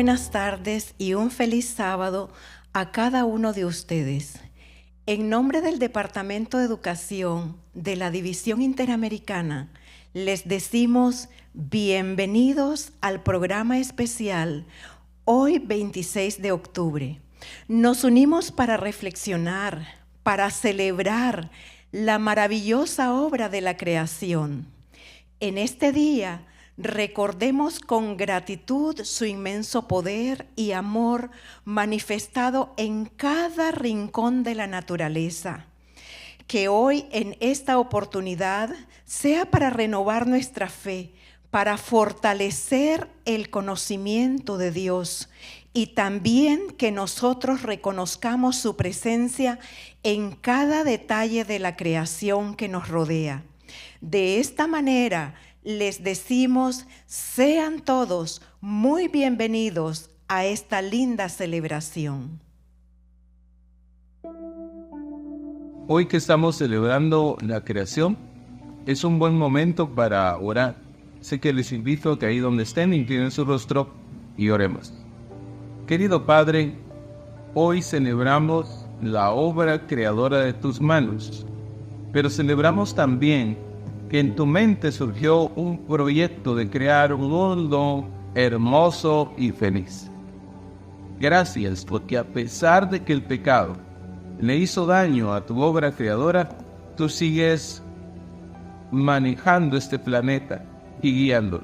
buenas tardes y un feliz sábado a cada uno de ustedes. En nombre del Departamento de Educación de la División Interamericana, les decimos bienvenidos al programa especial hoy 26 de octubre. Nos unimos para reflexionar, para celebrar la maravillosa obra de la creación. En este día, recordemos con gratitud su inmenso poder y amor manifestado en cada rincón de la naturaleza. Que hoy, en esta oportunidad, sea para renovar nuestra fe, para fortalecer el conocimiento de Dios y también que nosotros reconozcamos su presencia en cada detalle de la creación que nos rodea. De esta manera, les decimos, sean todos muy bienvenidos a esta linda celebración. Hoy que estamos celebrando la creación, es un buen momento para orar. Así que les invito a que ahí donde estén, inclinen su rostro y oremos. Querido Padre, hoy celebramos la obra creadora de tus manos, pero celebramos también que en tu mente surgió un proyecto de crear un mundo hermoso y feliz. Gracias porque a pesar de que el pecado le hizo daño a tu obra creadora, tú sigues manejando este planeta y guiándolo.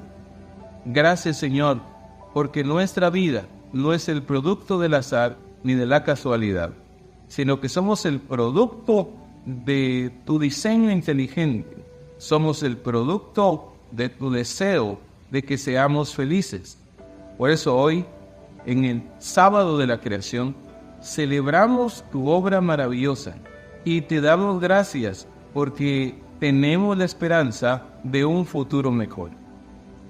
Gracias, Señor, porque nuestra vida no es el producto del azar ni de la casualidad, sino que somos el producto de tu diseño inteligente. Somos el producto de tu deseo de que seamos felices. Por eso hoy, en el sábado de la creación, celebramos tu obra maravillosa y te damos gracias porque tenemos la esperanza de un futuro mejor.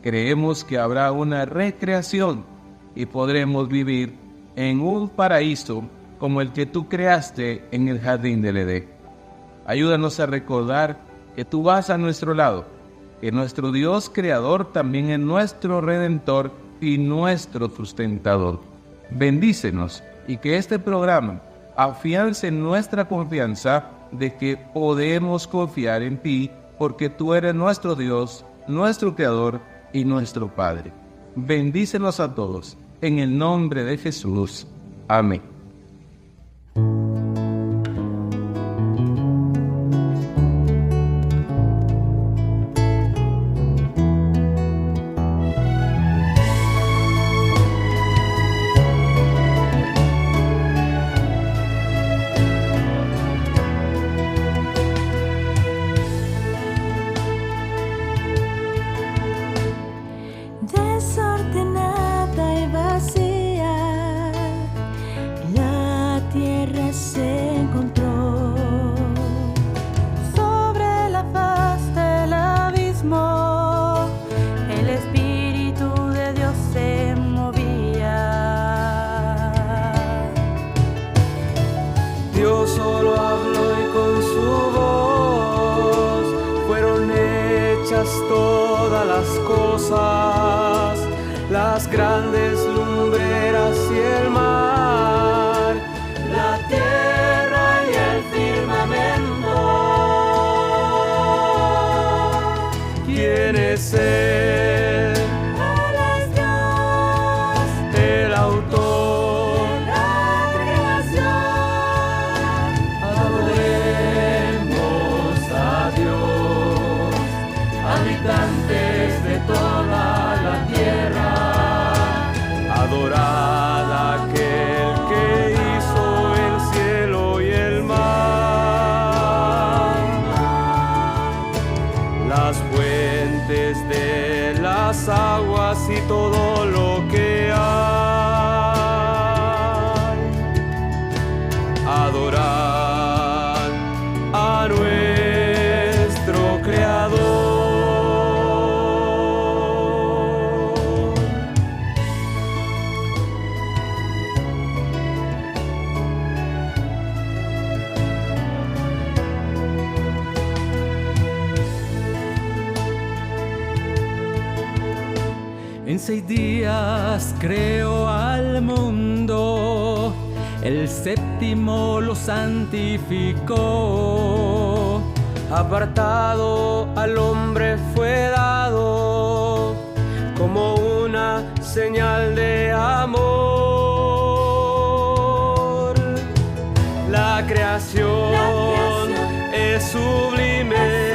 Creemos que habrá una recreación y podremos vivir en un paraíso como el que tú creaste en el jardín del Edén. Ayúdanos a recordar que tú vas a nuestro lado, que nuestro Dios creador también es nuestro redentor y nuestro sustentador. Bendícenos y que este programa afiance nuestra confianza de que podemos confiar en ti porque tú eres nuestro Dios, nuestro creador y nuestro Padre. Bendícenos a todos, en el nombre de Jesús. Amén. Desordenada y vacía, la tierra se encontró. Sobre la faz del abismo, el Espíritu de Dios se movía. Dios solo habló y con su voz fueron hechas todas las cosas, las grandes lumbreras y el mar, la tierra y el firmamento. ¿Quién es Él? Él es Dios, El autor. la creación. Adoremos a Dios, habitantes de toda la tierra. Adorad a aquel que hizo el cielo y el mar, las fuentes de las aguas y todo lo que hay. Adorad a nuestro Creador. En 6 días creó a al mundo, el séptimo lo santificó. Apartado al hombre fue dado como una señal de amor. La creación es sublime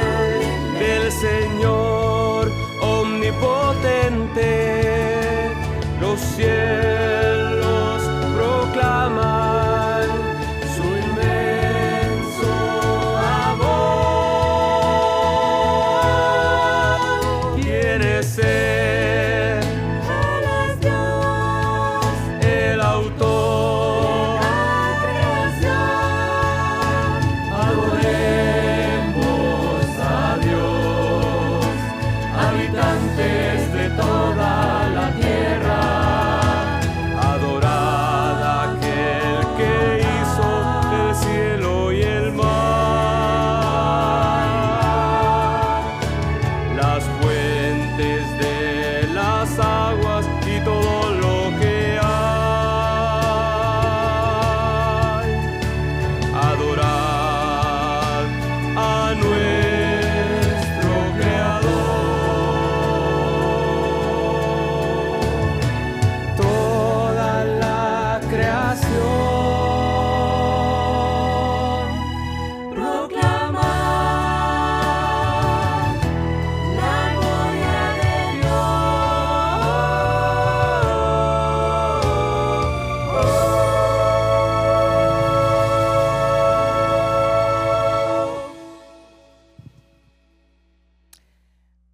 del Señor omnipotente. Los cielos proclaman su inmenso amor. ¿Quién es Él? Él es Dios, El autor. la creación. Adoremos a Dios, habitantes de toda la tierra. Adorad a aquel que hizo el cielo y el mar, las fuentes de las aguas y todo lo que hay. Adorad a nuestro Creador. Toda la creación proclama La gloria de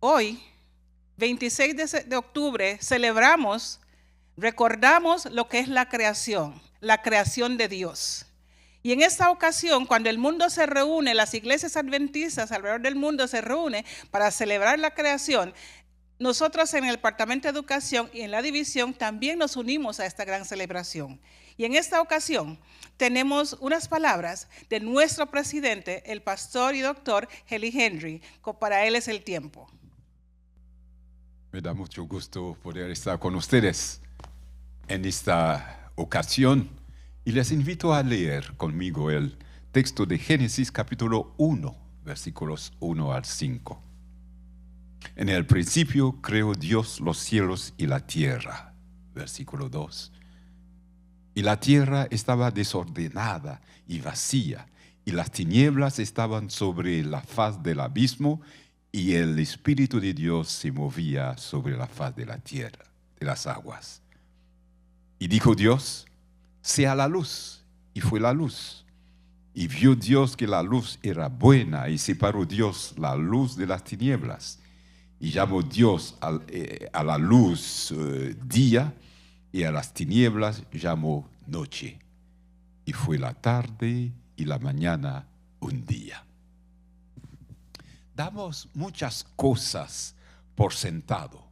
Hoy, 26 de octubre, recordamos lo que es la creación de Dios. Y en esta ocasión, cuando el mundo se reúne, las iglesias adventistas alrededor del mundo se reúnen para celebrar la creación, nosotros en el Departamento de Educación y en la división también nos unimos a esta gran celebración. Y en esta ocasión tenemos unas palabras de nuestro presidente, el pastor y doctor Heli Henry. Para él es el tiempo. Me da mucho gusto poder estar con ustedes en esta ocasión y les invito a leer conmigo el texto de Génesis capítulo 1, versículos 1 al 5. En el principio creó Dios los cielos y la tierra, versículo 2. Y la tierra estaba desordenada y vacía, y las tinieblas estaban sobre la faz del abismo, y el Espíritu de Dios se movía sobre la faz de la tierra, de las aguas. Y dijo Dios: sea la luz, y fue la luz. Y vio Dios que la luz era buena, y separó Dios la luz de las tinieblas. Y llamó Dios a la luz día, y a las tinieblas llamó noche. Y fue la tarde y la mañana un día. Damos muchas cosas por sentado.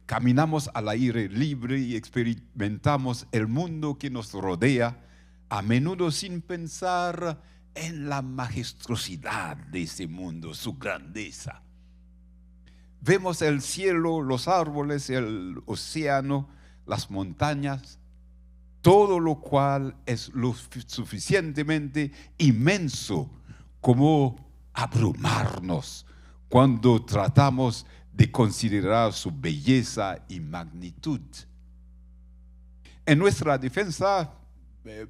Caminamos al aire libre y experimentamos el mundo que nos rodea, a menudo sin pensar en la majestuosidad de ese mundo, su grandeza. Vemos el cielo, los árboles, el océano, las montañas, todo lo cual es lo suficientemente inmenso como abrumarnos cuando tratamos de considerar su belleza y magnitud. En nuestra defensa,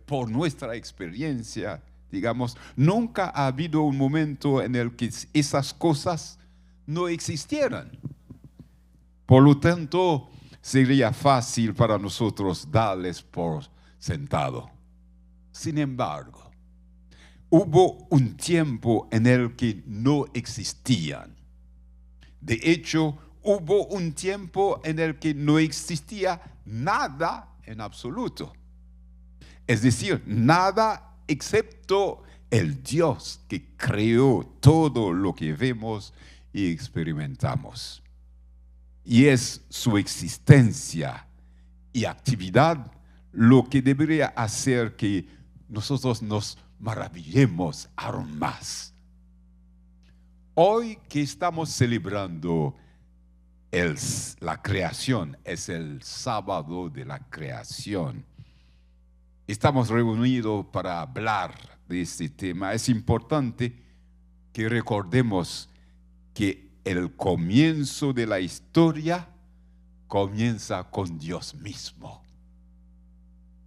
por nuestra experiencia, digamos, nunca ha habido un momento en el que esas cosas no existieran. Por lo tanto, sería fácil para nosotros darles por sentado. Sin embargo, hubo un tiempo en el que no existían. De hecho, hubo un tiempo en el que no existía nada en absoluto. Es decir, nada excepto el Dios que creó todo lo que vemos y experimentamos. Y es su existencia y actividad lo que debería hacer que nosotros nos maravillemos aún más. Hoy que estamos celebrando la creación, es el sábado de la creación. Estamos reunidos para hablar de este tema. Es importante que recordemos que el comienzo de la historia comienza con Dios mismo.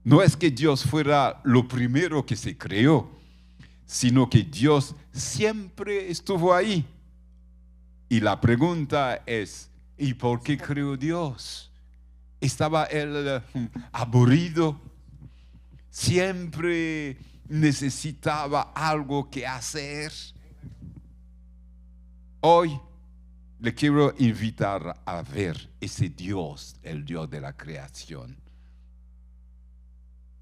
No es que Dios fuera lo primero que se creó, sino que Dios siempre estuvo ahí. Y la pregunta es, ¿y por qué creó Dios? ¿Estaba él aburrido? ¿Siempre necesitaba algo que hacer? Hoy le quiero invitar a ver ese Dios, el Dios de la creación.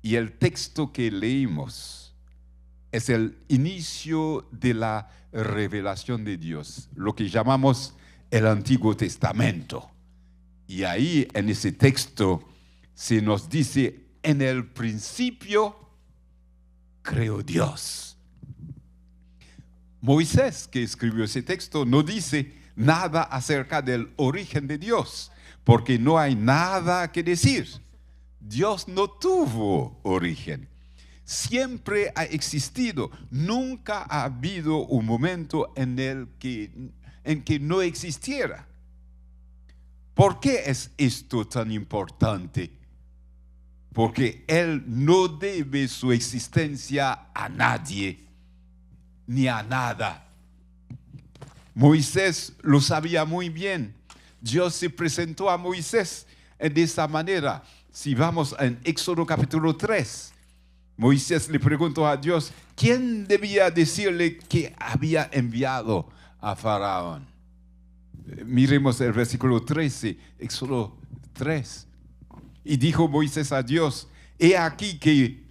Y el texto que leímos es el inicio de la revelación de Dios, lo que llamamos el Antiguo Testamento. Y ahí en ese texto se nos dice, en el principio creó Dios. Moisés, que escribió ese texto, no dice nada acerca del origen de Dios, porque no hay nada que decir. Dios no tuvo origen. Siempre ha existido. Nunca ha habido un momento en que no existiera. ¿Por qué es esto tan importante? Porque Él no debe su existencia a nadie, ni a nada. Moisés lo sabía muy bien. Dios se presentó a Moisés de esa manera. Si vamos en Éxodo capítulo 3, Moisés le preguntó a Dios, ¿quién debía decirle que había enviado a Faraón? Miremos el versículo 13, Éxodo 3. Y dijo Moisés a Dios, he aquí que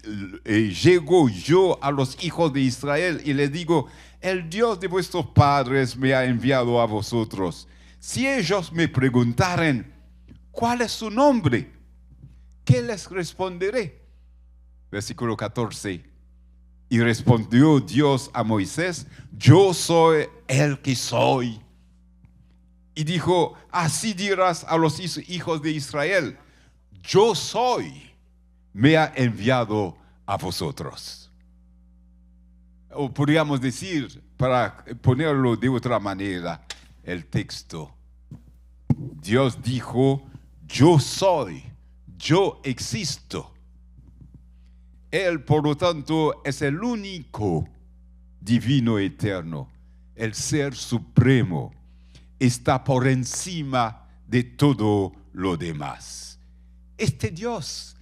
llego yo a los hijos de Israel y les digo, el Dios de vuestros padres me ha enviado a vosotros. Si ellos me preguntaren, ¿cuál es su nombre? ¿Qué les responderé? Versículo 14. Y respondió Dios a Moisés, yo soy el que soy. Y dijo, así dirás a los hijos de Israel, yo soy, me ha enviado a vosotros. O podríamos decir, para ponerlo de otra manera, el texto, Dios dijo, yo soy, yo existo. Él, por lo tanto, es el único divino eterno, el ser supremo, está por encima de todo lo demás. Este Dios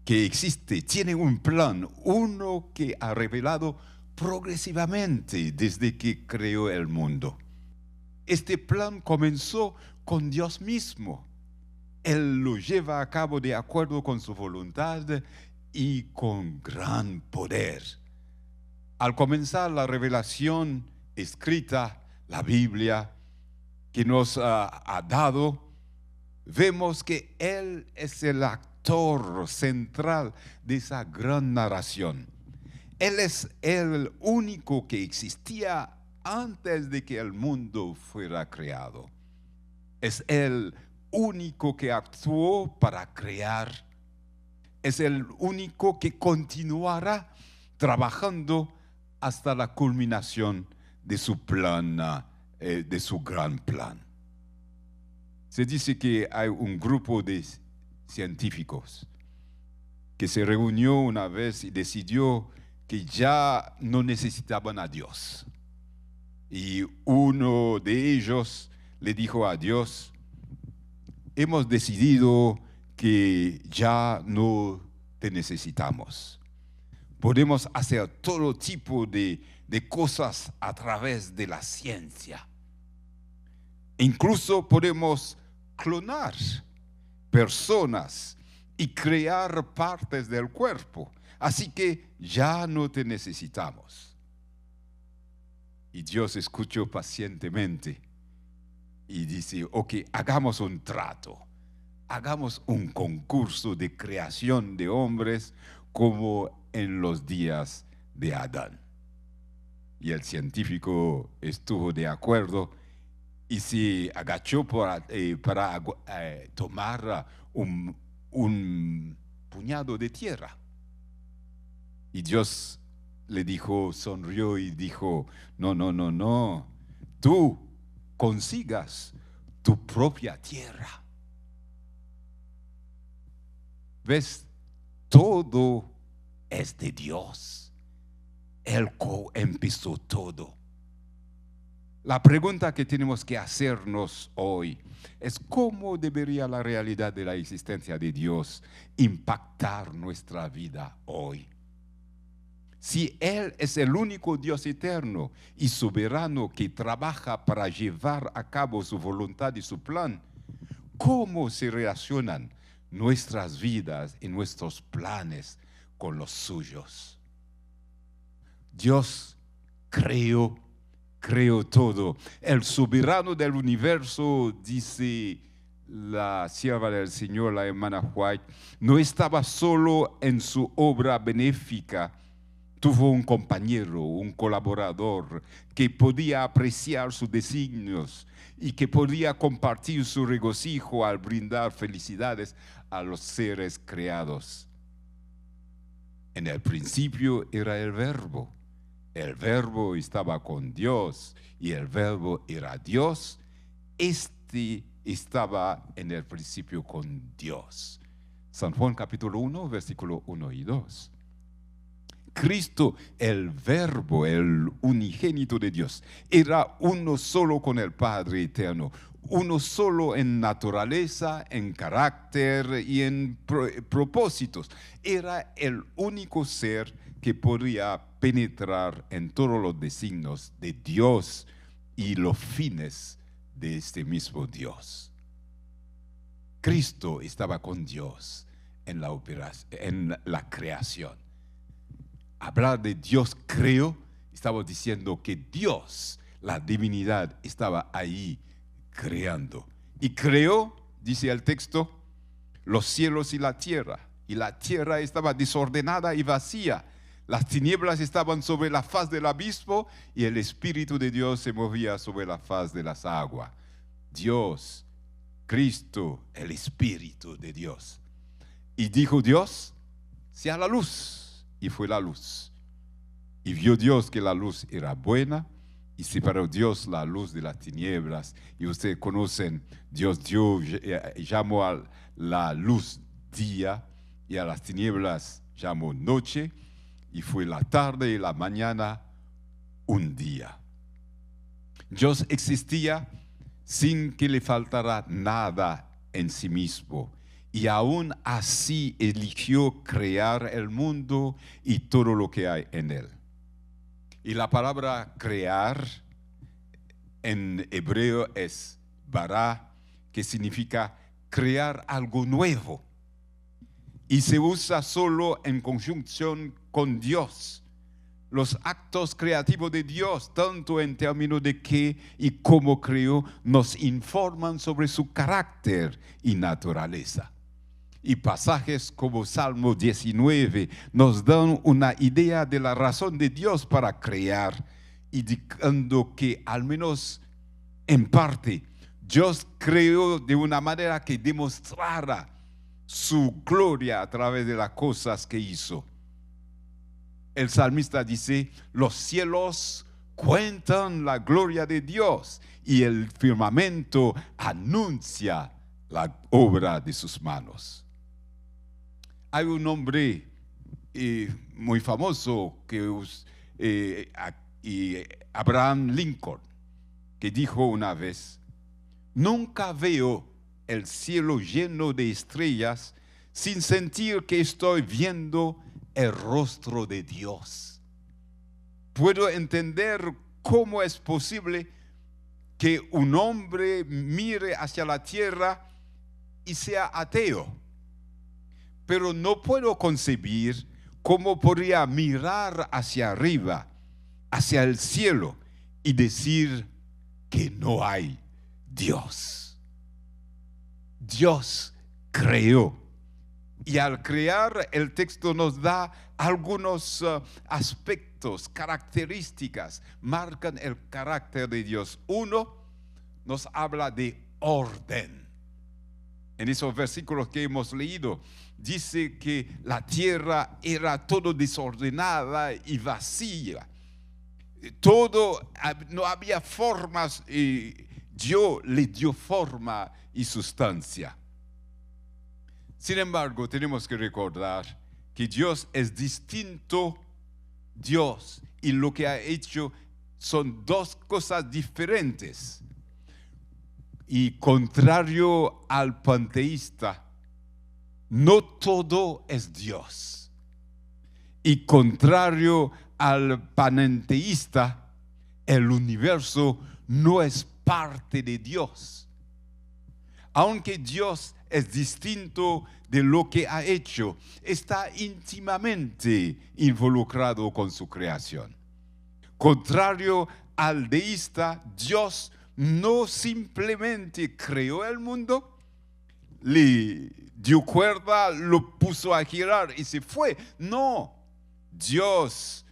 que existe tiene un plan, uno que ha revelado progresivamente desde que creó el mundo. Este plan comenzó con Dios mismo. Él lo lleva a cabo de acuerdo con su voluntad y con gran poder. Al comenzar la revelación escrita, la Biblia, que nos ha dado, vemos que Él es el actor central de esa gran narración. Él es el único que existía antes de que el mundo fuera creado. Es el único que actuó para crear. Es el único que continuará trabajando hasta la culminación de su plan, de su gran plan. Se dice que hay un grupo de científicos que se reunió una vez y decidió que ya no necesitaban a Dios. Y uno de ellos le dijo a Dios, hemos decidido que ya no te necesitamos. Podemos hacer todo tipo de cosas a través de la ciencia. Incluso podemos clonar personas y crear partes del cuerpo. Así que ya no te necesitamos. Y Dios escuchó pacientemente y dice, ok, hagamos un trato. Hagamos un concurso de creación de hombres como en los días de Adán. Y el científico estuvo de acuerdo y se agachó para tomar un puñado de tierra. Y Dios le dijo, sonrió y dijo, no, tú consigas tu propia tierra. ¿Ves? Todo es de Dios. Él empezó todo. La pregunta que tenemos que hacernos hoy es cómo debería la realidad de la existencia de Dios impactar nuestra vida hoy. Si Él es el único Dios eterno y soberano que trabaja para llevar a cabo su voluntad y su plan, ¿cómo se relacionan nuestras vidas y nuestros planes con los suyos? Dios creó todo. El soberano del universo, dice la sierva del Señor, la hermana White, no estaba solo en su obra benéfica. Tuvo un compañero, un colaborador que podía apreciar sus designios y que podía compartir su regocijo al brindar felicidades a los seres creados. En el principio era el Verbo. El Verbo estaba con Dios y el Verbo era Dios. Este estaba en el principio con Dios. San Juan capítulo 1, versículo 1 y 2. Cristo, el Verbo, el unigénito de Dios, era uno solo con el Padre eterno, uno solo en naturaleza, en carácter y en propósitos. Era el único ser que podía penetrar en todos los designios de Dios y los fines de este mismo Dios. Cristo estaba con Dios en la creación. Hablar de Dios creó, estamos diciendo que Dios, la divinidad, estaba ahí creando. Y creó, dice el texto, los cielos y la tierra. Y la tierra estaba desordenada y vacía. Las tinieblas estaban sobre la faz del abismo y el Espíritu de Dios se movía sobre la faz de las aguas. Dios, Cristo, el Espíritu de Dios. Y dijo Dios, sea la luz. Y fue la luz. Y vio Dios que la luz era buena y separó Dios la luz de las tinieblas. Y ustedes conocen, Dios llamó a la luz día y a las tinieblas llamó noche. Y fue la tarde y la mañana un día. Dios existía sin que le faltara nada en sí mismo. Y aún así eligió crear el mundo y todo lo que hay en él. Y la palabra crear en hebreo es bara, que significa crear algo nuevo. Y se usa solo en conjunción con Dios. Los actos creativos de Dios, tanto en términos de qué y cómo creó, nos informan sobre su carácter y naturaleza. Y pasajes como Salmo 19 nos dan una idea de la razón de Dios para crear, indicando que al menos en parte Dios creó de una manera que demostrara su gloria a través de las cosas que hizo. El salmista dice, los cielos cuentan la gloria de Dios y el firmamento anuncia la obra de sus manos. Hay un hombre muy famoso Abraham Lincoln, que dijo una vez, nunca veo el cielo lleno de estrellas sin sentir que estoy viendo el rostro de Dios. Puedo entender cómo es posible que un hombre mire hacia la tierra y sea ateo. Pero no puedo concebir cómo podría mirar hacia arriba, hacia el cielo, y decir que no hay Dios. Dios creó. Y al crear, el texto nos da algunos aspectos, características, marcan el carácter de Dios. Uno, nos habla de orden. En esos versículos que hemos leído, dice que la tierra era todo desordenada y vacía. Todo, no había formas, y Dios le dio forma y sustancia. Sin embargo, tenemos que recordar que Dios es distinto. Dios y lo que ha hecho son dos cosas diferentes. Y contrario al panteísta, no todo es Dios. Y contrario al panenteísta, el universo no es parte de Dios. Aunque Dios es distinto de lo que ha hecho, está íntimamente involucrado con su creación. Contrario al deísta, Dios no simplemente creó el mundo, le dio cuerda, lo puso a girar y se fue. No, Dios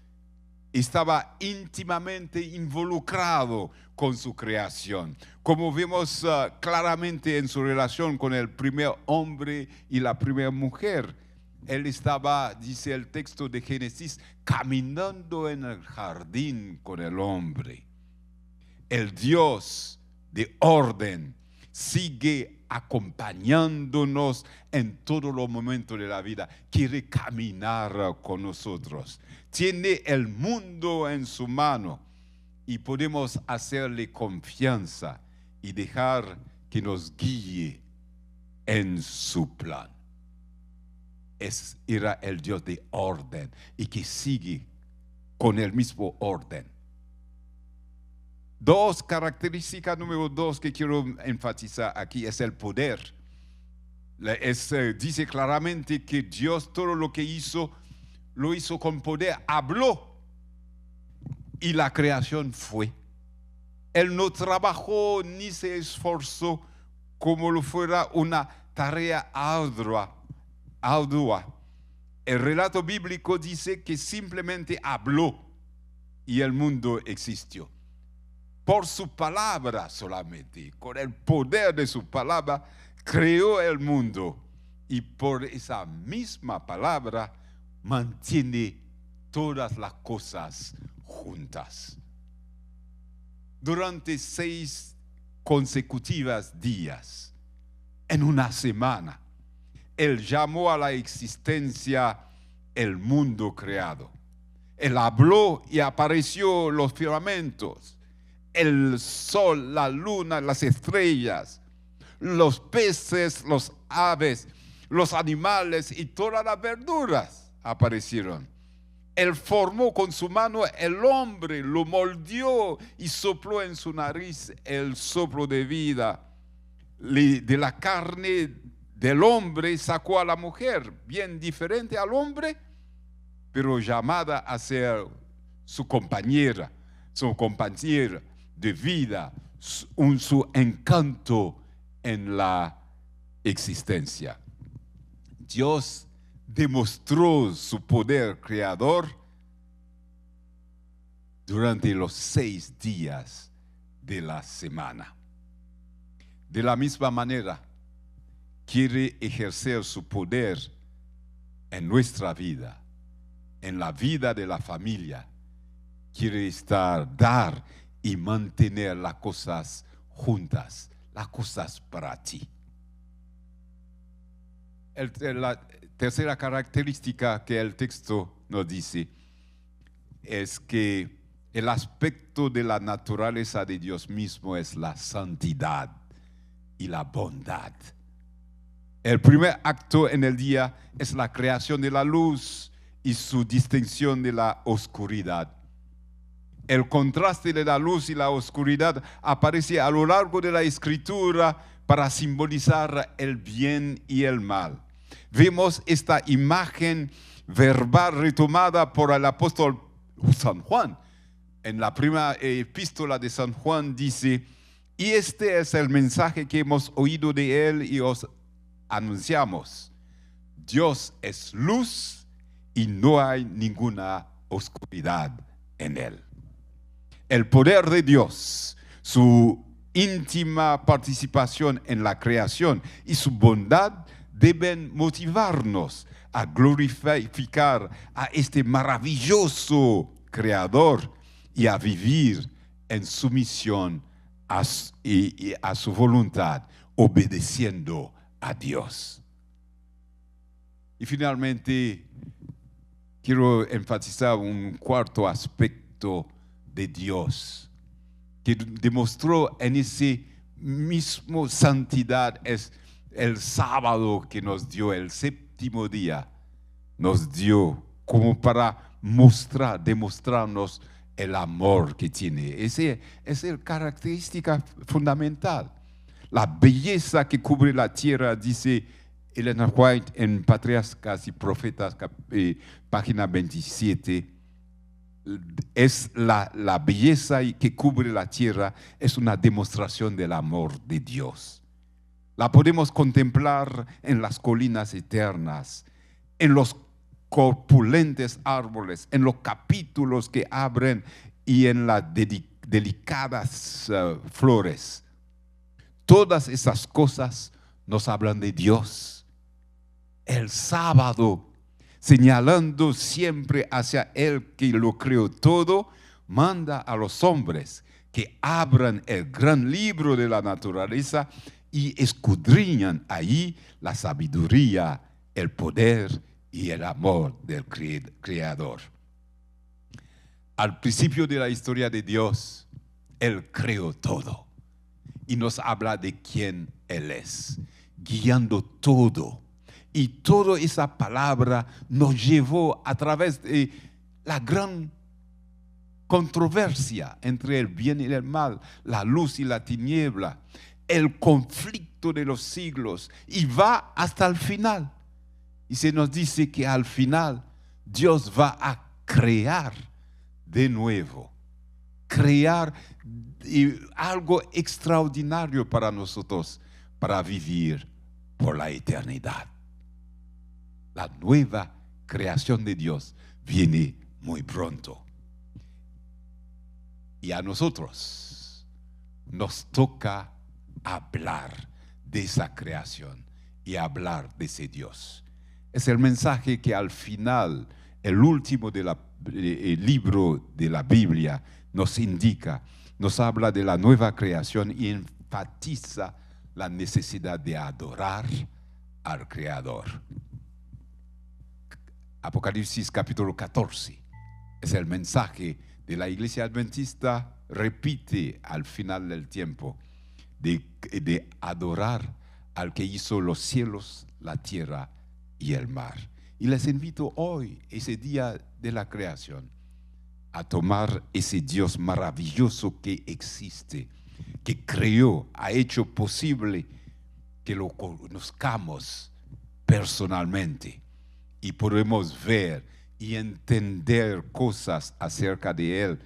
estaba íntimamente involucrado con su creación, como vemos claramente en su relación con el primer hombre y la primera mujer. Él estaba, dice el texto de Génesis, caminando en el jardín con el hombre. El Dios de orden sigue acompañándonos en todos los momentos de la vida. Quiere caminar con nosotros. Tiene el mundo en su mano y podemos hacerle confianza y dejar que nos guíe en su plan. Era el Dios de orden y que sigue con el mismo orden. Característica número 2 que quiero enfatizar aquí es el poder. Dice claramente que Dios todo lo que hizo, lo hizo con poder, habló y la creación fue. Él no trabajó ni se esforzó como lo fuera una tarea ardua. El relato bíblico dice que simplemente habló y el mundo existió. Por su palabra solamente, con el poder de su palabra, creó el mundo y por esa misma palabra mantiene todas las cosas juntas. Durante 6 consecutivos días, en una semana, Él llamó a la existencia el mundo creado. Él habló y apareció los firmamentos, el sol, la luna, las estrellas, los peces, los aves, los animales y todas las verduras aparecieron. Él formó con su mano el hombre, lo moldeó y sopló en su nariz el soplo de vida. De la carne del hombre sacó a la mujer, bien diferente al hombre, pero llamada a ser su compañera de vida, su encanto en la existencia. Dios demostró su poder creador durante los 6 días de la semana. De la misma manera, quiere ejercer su poder en nuestra vida, en la vida de la familia. Quiere dar y mantener las cosas juntas, las cosas para ti. La tercera característica que el texto nos dice es que el aspecto de la naturaleza de Dios mismo es la santidad y la bondad. El primer acto en el día es la creación de la luz y su distinción de la oscuridad. El contraste de la luz y la oscuridad aparece a lo largo de la Escritura para simbolizar el bien y el mal. Vemos esta imagen verbal retomada por el apóstol San Juan. En la primera epístola de San Juan dice: y este es el mensaje que hemos oído de él y os anunciamos. Dios es luz y no hay ninguna oscuridad en él. El poder de Dios, su íntima participación en la creación y su bondad deben motivarnos a glorificar a este maravilloso Creador y a vivir en sumisión y a su voluntad, obedeciendo a Dios. Y finalmente, quiero enfatizar un cuarto aspecto de Dios que demostró en ese mismo santidad. Es el sábado que nos dio, el séptimo día, nos dio como para demostrarnos el amor que tiene. Esa es la característica fundamental. La belleza que cubre la tierra, dice Elena White en Patriarcas y Profetas, página 27, es la belleza que cubre la tierra, es una demostración del amor de Dios. La podemos contemplar en las colinas eternas, en los corpulentes árboles, en los capítulos que abren y en las delicadas flores. Todas esas cosas nos hablan de Dios. El sábado, señalando siempre hacia Él que lo creó todo, manda a los hombres que abran el gran libro de la naturaleza y escudriñan ahí la sabiduría, el poder y el amor del Creador. Al principio de la historia de Dios, Él creó todo y nos habla de quién Él es, guiando todo. Y toda esa palabra nos llevó a través de la gran controversia entre el bien y el mal, la luz y la tiniebla, el conflicto de los siglos, y va hasta el final. Y se nos dice que al final Dios va a crear de nuevo, crear algo extraordinario para nosotros, para vivir por la eternidad. La nueva creación de Dios viene muy pronto. Y a nosotros nos toca hablar de esa creación y hablar de ese Dios. Es el mensaje que al final, el último el libro de la Biblia nos indica, nos habla de la nueva creación y enfatiza la necesidad de adorar al Creador. Apocalipsis capítulo 14 es el mensaje de la iglesia adventista, repite al final del tiempo, de adorar al que hizo los cielos, la tierra y el mar. Y les invito hoy, ese día de la creación, a tomar ese Dios maravilloso que existe, que creó, ha hecho posible que lo conozcamos personalmente y podemos ver y entender cosas acerca de Él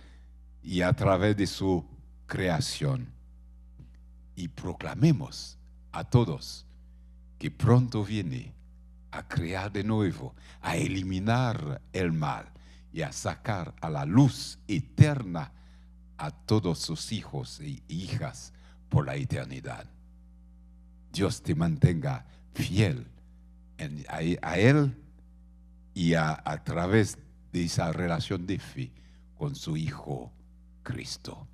y a través de su creación. Y proclamemos a todos que pronto viene a crear de nuevo, a eliminar el mal y a sacar a la luz eterna a todos sus hijos e hijas por la eternidad. Dios te mantenga fiel a Él y a través de esa relación de fe con su Hijo Cristo.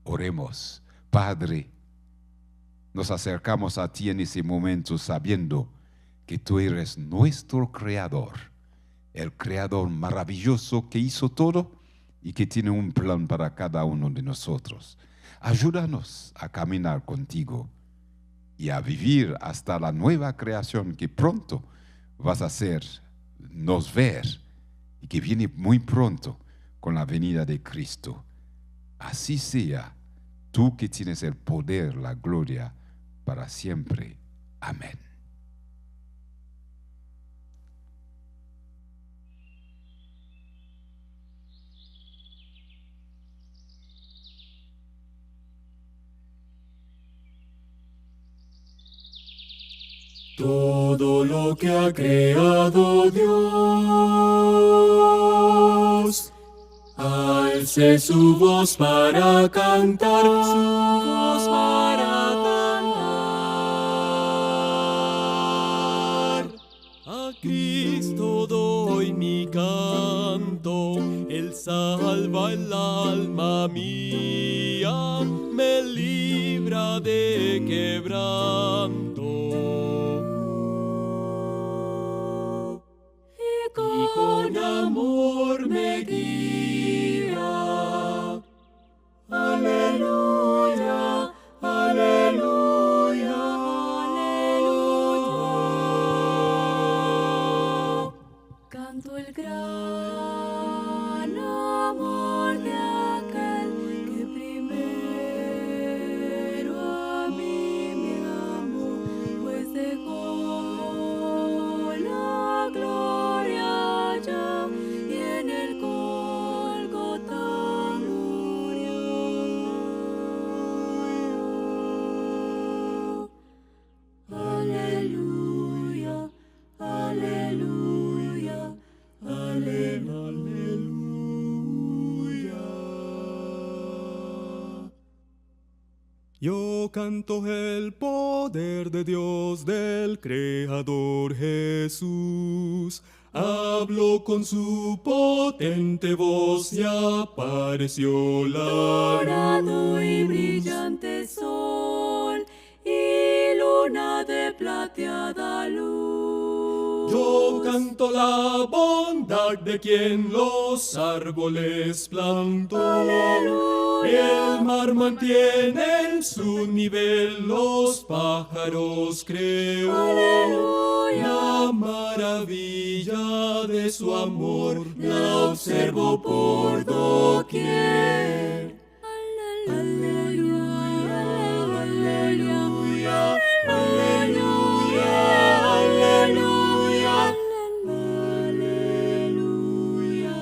Oremos. Padre, nos acercamos a ti en ese momento sabiendo que tú eres nuestro Creador, el Creador maravilloso que hizo todo y que tiene un plan para cada uno de nosotros. Ayúdanos a caminar contigo y a vivir hasta la nueva creación que pronto vas a hacernos ver y que viene muy pronto con la venida de Cristo. Así sea, tú que tienes el poder, la gloria para siempre. Amén. Todo lo que ha creado Dios al alce su voz para cantar, su voz para cantar. A Cristo doy mi canto, Él salva el alma mía, me libra de quebranto. Y con amor me guía. Aleluya, aleluya, aleluya. Canto el gran amor de aquel que primero a mí me amó, pues dejó la gloria allá y en el Gólgota murió. Aleluya, aleluya, Aleluya. Yo canto el poder de Dios, del Creador Jesús. Habló con su potente voz y apareció la dorado y brillante sol y luna de plateada luz. Yo canto la bondad de quien los árboles plantó. El mar mantiene en su nivel, los pájaros creó. La maravilla de su amor la observo por doquier. Aleluya, aleluya, aleluya, aleluya, aleluya.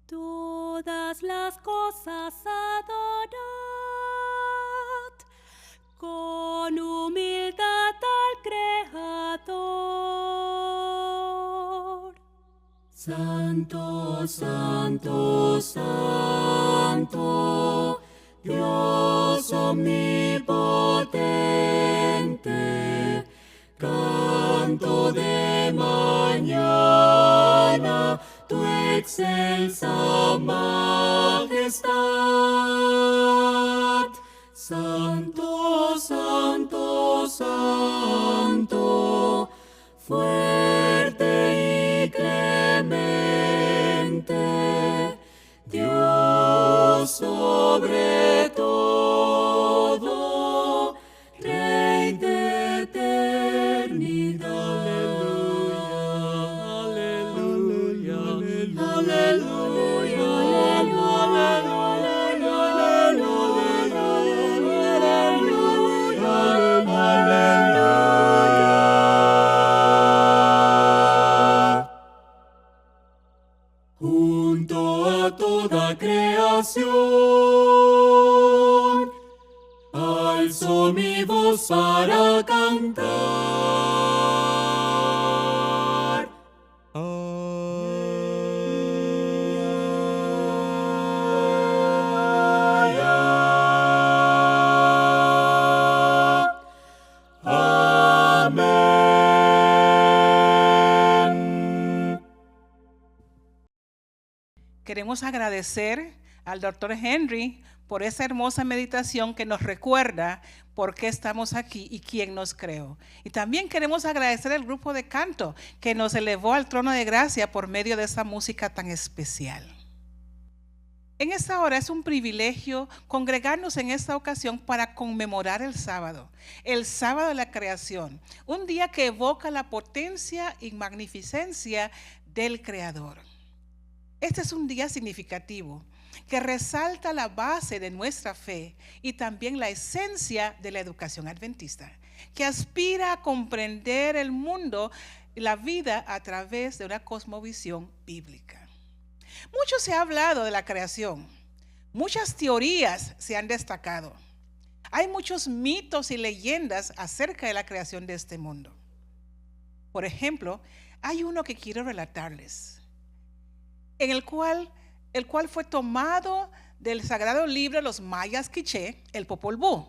Todas las cosas adorad, con humildad al Creador. Santo, santo, santo, Dios omnipotente, canto de mañana tu excelsa majestad. Santo, santo, santo, fuerte y clemente, Dios sobre todo, Rey de eternidad. Aleluya, aleluya, aleluya, junto a toda creación, alzo mi voz para cantar. Amén. Queremos agradecer al Dr. Henry por esa hermosa meditación que nos recuerda por qué estamos aquí y quién nos creó. Y también queremos agradecer al grupo de canto que nos elevó al trono de gracia por medio de esa música tan especial. En esta hora es un privilegio congregarnos en esta ocasión para conmemorar el sábado de la creación, un día que evoca la potencia y magnificencia del Creador. Este es un día significativo que resalta la base de nuestra fe y también la esencia de la educación adventista, que aspira a comprender el mundo y la vida a través de una cosmovisión bíblica. Mucho se ha hablado de la creación, muchas teorías se han destacado. Hay muchos mitos y leyendas acerca de la creación de este mundo. Por ejemplo, hay uno que quiero relatarles, en el cual fue tomado del sagrado libro de los mayas quiché, el Popol Vuh,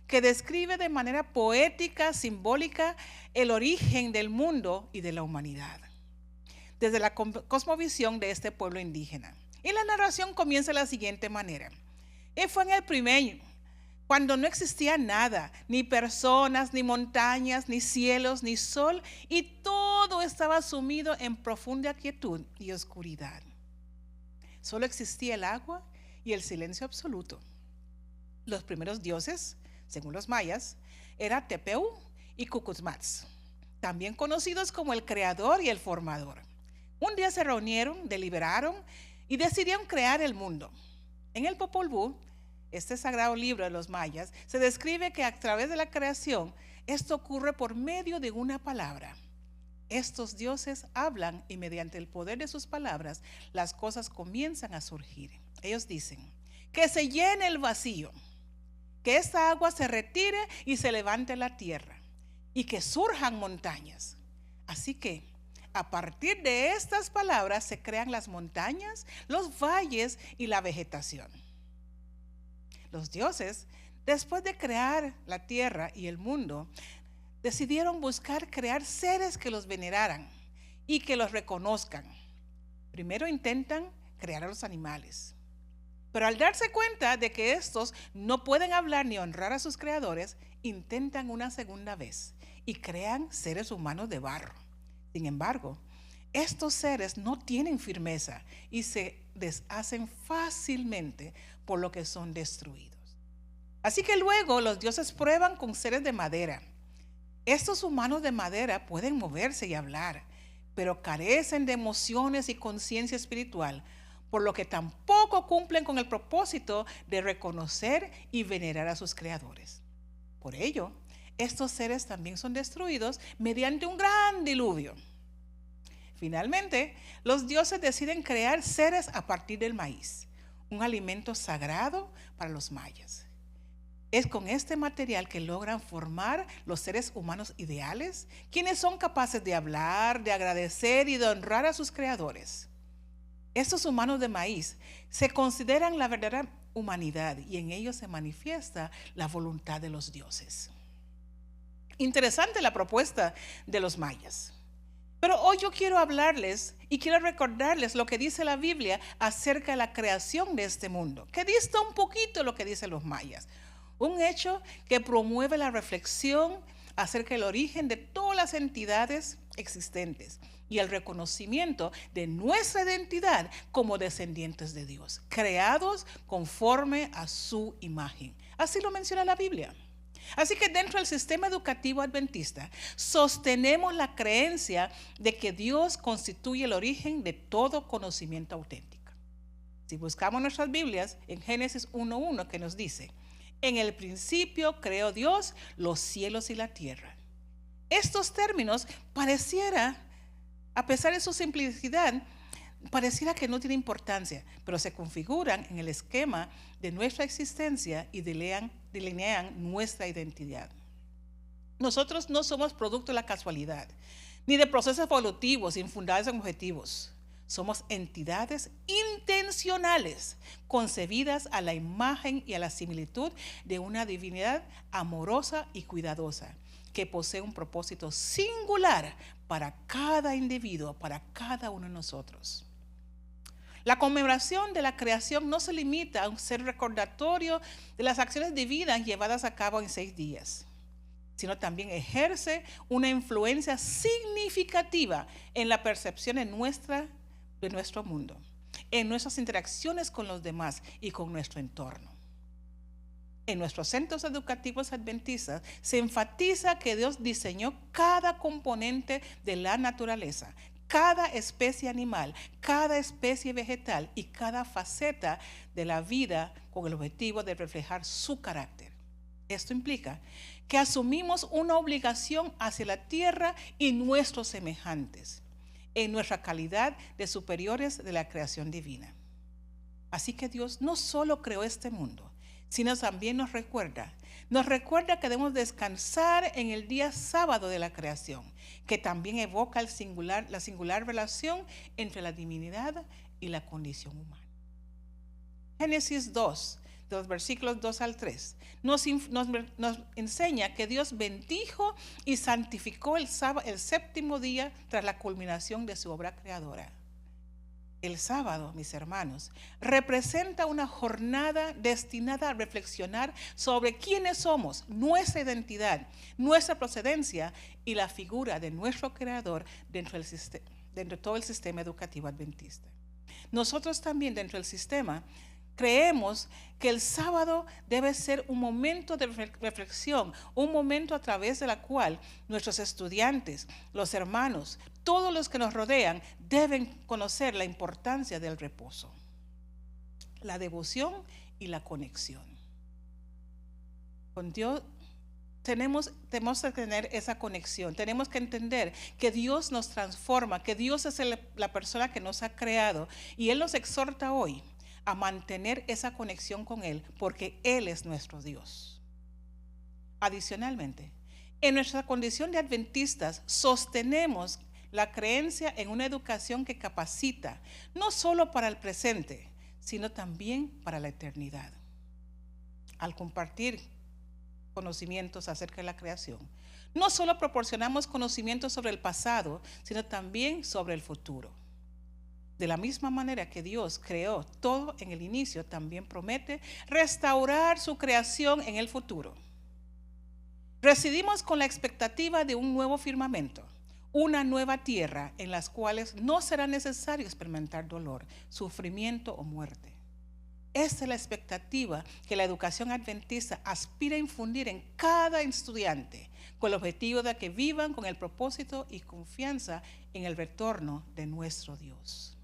que describe de manera poética, simbólica, el origen del mundo y de la humanidad, desde la cosmovisión de este pueblo indígena. Y la narración comienza de la siguiente manera. Fue en el primer, cuando no existía nada, ni personas, ni montañas, ni cielos, ni sol, y todo estaba sumido en profunda quietud y oscuridad. Solo existía el agua y el silencio absoluto. Los primeros dioses, según los mayas, eran Tepeu y Cucuzmatz, también conocidos como el creador y el formador. Un día se reunieron, deliberaron y decidieron crear el mundo. En el Popol Vuh, este sagrado libro de los mayas, se describe que a través de la creación, esto ocurre por medio de una palabra. Estos dioses hablan y mediante el poder de sus palabras, las cosas comienzan a surgir. Ellos dicen, que se llene el vacío, que esta agua se retire y se levante la tierra, y que surjan montañas. Así que, a partir de estas palabras se crean las montañas, los valles y la vegetación. Los dioses, después de crear la tierra y el mundo, decidieron buscar crear seres que los veneraran y que los reconozcan. Primero intentan crear a los animales, pero al darse cuenta de que estos no pueden hablar ni honrar a sus creadores, intentan una segunda vez y crean seres humanos de barro. Sin embargo, estos seres no tienen firmeza y se deshacen fácilmente, por lo que son destruidos. Así que luego los dioses prueban con seres de madera. Estos humanos de madera pueden moverse y hablar, pero carecen de emociones y conciencia espiritual, por lo que tampoco cumplen con el propósito de reconocer y venerar a sus creadores. Por ello, estos seres también son destruidos mediante un gran diluvio. Finalmente, los dioses deciden crear seres a partir del maíz, un alimento sagrado para los mayas. Es con este material que logran formar los seres humanos ideales, quienes son capaces de hablar, de agradecer y de honrar a sus creadores. Estos humanos de maíz se consideran la verdadera humanidad y en ellos se manifiesta la voluntad de los dioses. Interesante la propuesta de los mayas. Pero hoy yo quiero hablarles y quiero recordarles lo que dice la Biblia acerca de la creación de este mundo, que dista un poquito de lo que dicen los mayas. Un hecho que promueve la reflexión acerca del origen de todas las entidades existentes y el reconocimiento de nuestra identidad como descendientes de Dios, creados conforme a su imagen. Así lo menciona la Biblia. Así que dentro del sistema educativo adventista sostenemos la creencia de que Dios constituye el origen de todo conocimiento auténtico. Si buscamos nuestras Biblias, en Génesis 1:1 que nos dice, en el principio creó Dios los cielos y la tierra. Estos términos pareciera, a pesar de su simplicidad, pareciera que no tiene importancia, pero se configuran en el esquema de nuestra existencia y delinean nuestra identidad. Nosotros no somos producto de la casualidad, ni de procesos evolutivos infundados en objetivos. Somos entidades intencionales, concebidas a la imagen y a la similitud de una divinidad amorosa y cuidadosa, que posee un propósito singular para cada individuo, para cada uno de nosotros. La conmemoración de la creación no se limita a un ser recordatorio de las acciones divinas llevadas a cabo en 6 días, sino también ejerce una influencia significativa en la percepción de nuestro mundo, en nuestras interacciones con los demás y con nuestro entorno. En nuestros centros educativos adventistas se enfatiza que Dios diseñó cada componente de la naturaleza, cada especie animal, cada especie vegetal y cada faceta de la vida con el objetivo de reflejar su carácter. Esto implica que asumimos una obligación hacia la tierra y nuestros semejantes, en nuestra calidad de superiores de la creación divina. Así que Dios no solo creó este mundo, sino también nos recuerda que debemos descansar en el día sábado de la creación, que también evoca la singular relación entre la divinidad y la condición humana. Génesis 2, de los versículos 2 al 3, nos enseña que Dios bendijo y santificó el séptimo día tras la culminación de su obra creadora. El sábado, mis hermanos, representa una jornada destinada a reflexionar sobre quiénes somos, nuestra identidad, nuestra procedencia y la figura de nuestro Creador dentro de todo el sistema educativo adventista. Nosotros también dentro del sistema creemos que el sábado debe ser un momento de reflexión, un momento a través de la cual nuestros estudiantes, los hermanos, todos los que nos rodean deben conocer la importancia del reposo, la devoción y la conexión. Con Dios tenemos que tener esa conexión, tenemos que entender que Dios nos transforma, que Dios es la persona que nos ha creado y Él nos exhorta hoy a mantener esa conexión con Él, porque Él es nuestro Dios. Adicionalmente, en nuestra condición de adventistas, sostenemos la creencia en una educación que capacita, no solo para el presente, sino también para la eternidad. Al compartir conocimientos acerca de la creación, no solo proporcionamos conocimientos sobre el pasado, sino también sobre el futuro. De la misma manera que Dios creó todo en el inicio, también promete restaurar su creación en el futuro. Residimos con la expectativa de un nuevo firmamento, una nueva tierra en las cuales no será necesario experimentar dolor, sufrimiento o muerte. Esta es la expectativa que la educación adventista aspira a infundir en cada estudiante, con el objetivo de que vivan con el propósito y confianza en el retorno de nuestro Dios.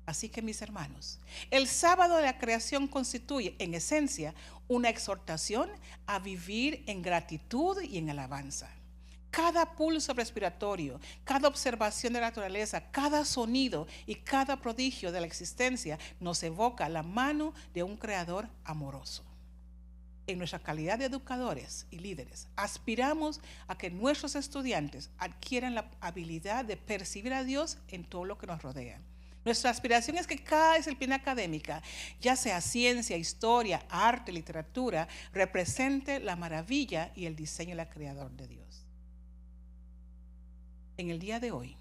Así que, mis hermanos, el sábado de la creación constituye, en esencia, una exhortación a vivir en gratitud y en alabanza. Cada pulso respiratorio, cada observación de la naturaleza, cada sonido y cada prodigio de la existencia nos evoca la mano de un Creador amoroso. En nuestra calidad de educadores y líderes, aspiramos a que nuestros estudiantes adquieran la habilidad de percibir a Dios en todo lo que nos rodea. Nuestra aspiración es que cada disciplina académica, ya sea ciencia, historia, arte, literatura, represente la maravilla y el diseño del Creador de Dios. En el día de hoy,